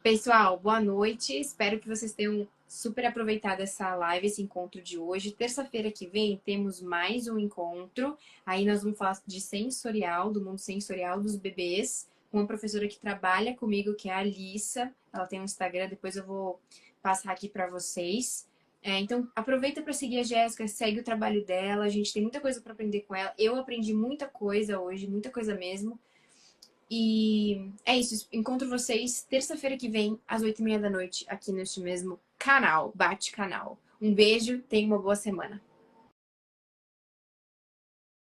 A: Pessoal, boa noite. Espero que vocês tenham super aproveitado essa live, esse encontro de hoje. Terça-feira que vem temos mais um encontro. Aí nós vamos falar de sensorial, do mundo sensorial dos bebês, com uma professora que trabalha comigo, que é a Alissa. Ela tem um Instagram, depois eu vou passar aqui para vocês. Então, aproveita para seguir a Jéssica, segue o trabalho dela. A gente tem muita coisa para aprender com ela. Eu aprendi muita coisa hoje, muita coisa mesmo. E é isso. Encontro vocês terça-feira que vem, às 8h30 da noite, aqui neste mesmo canal, Bate Canal. Um beijo, tenha uma boa semana.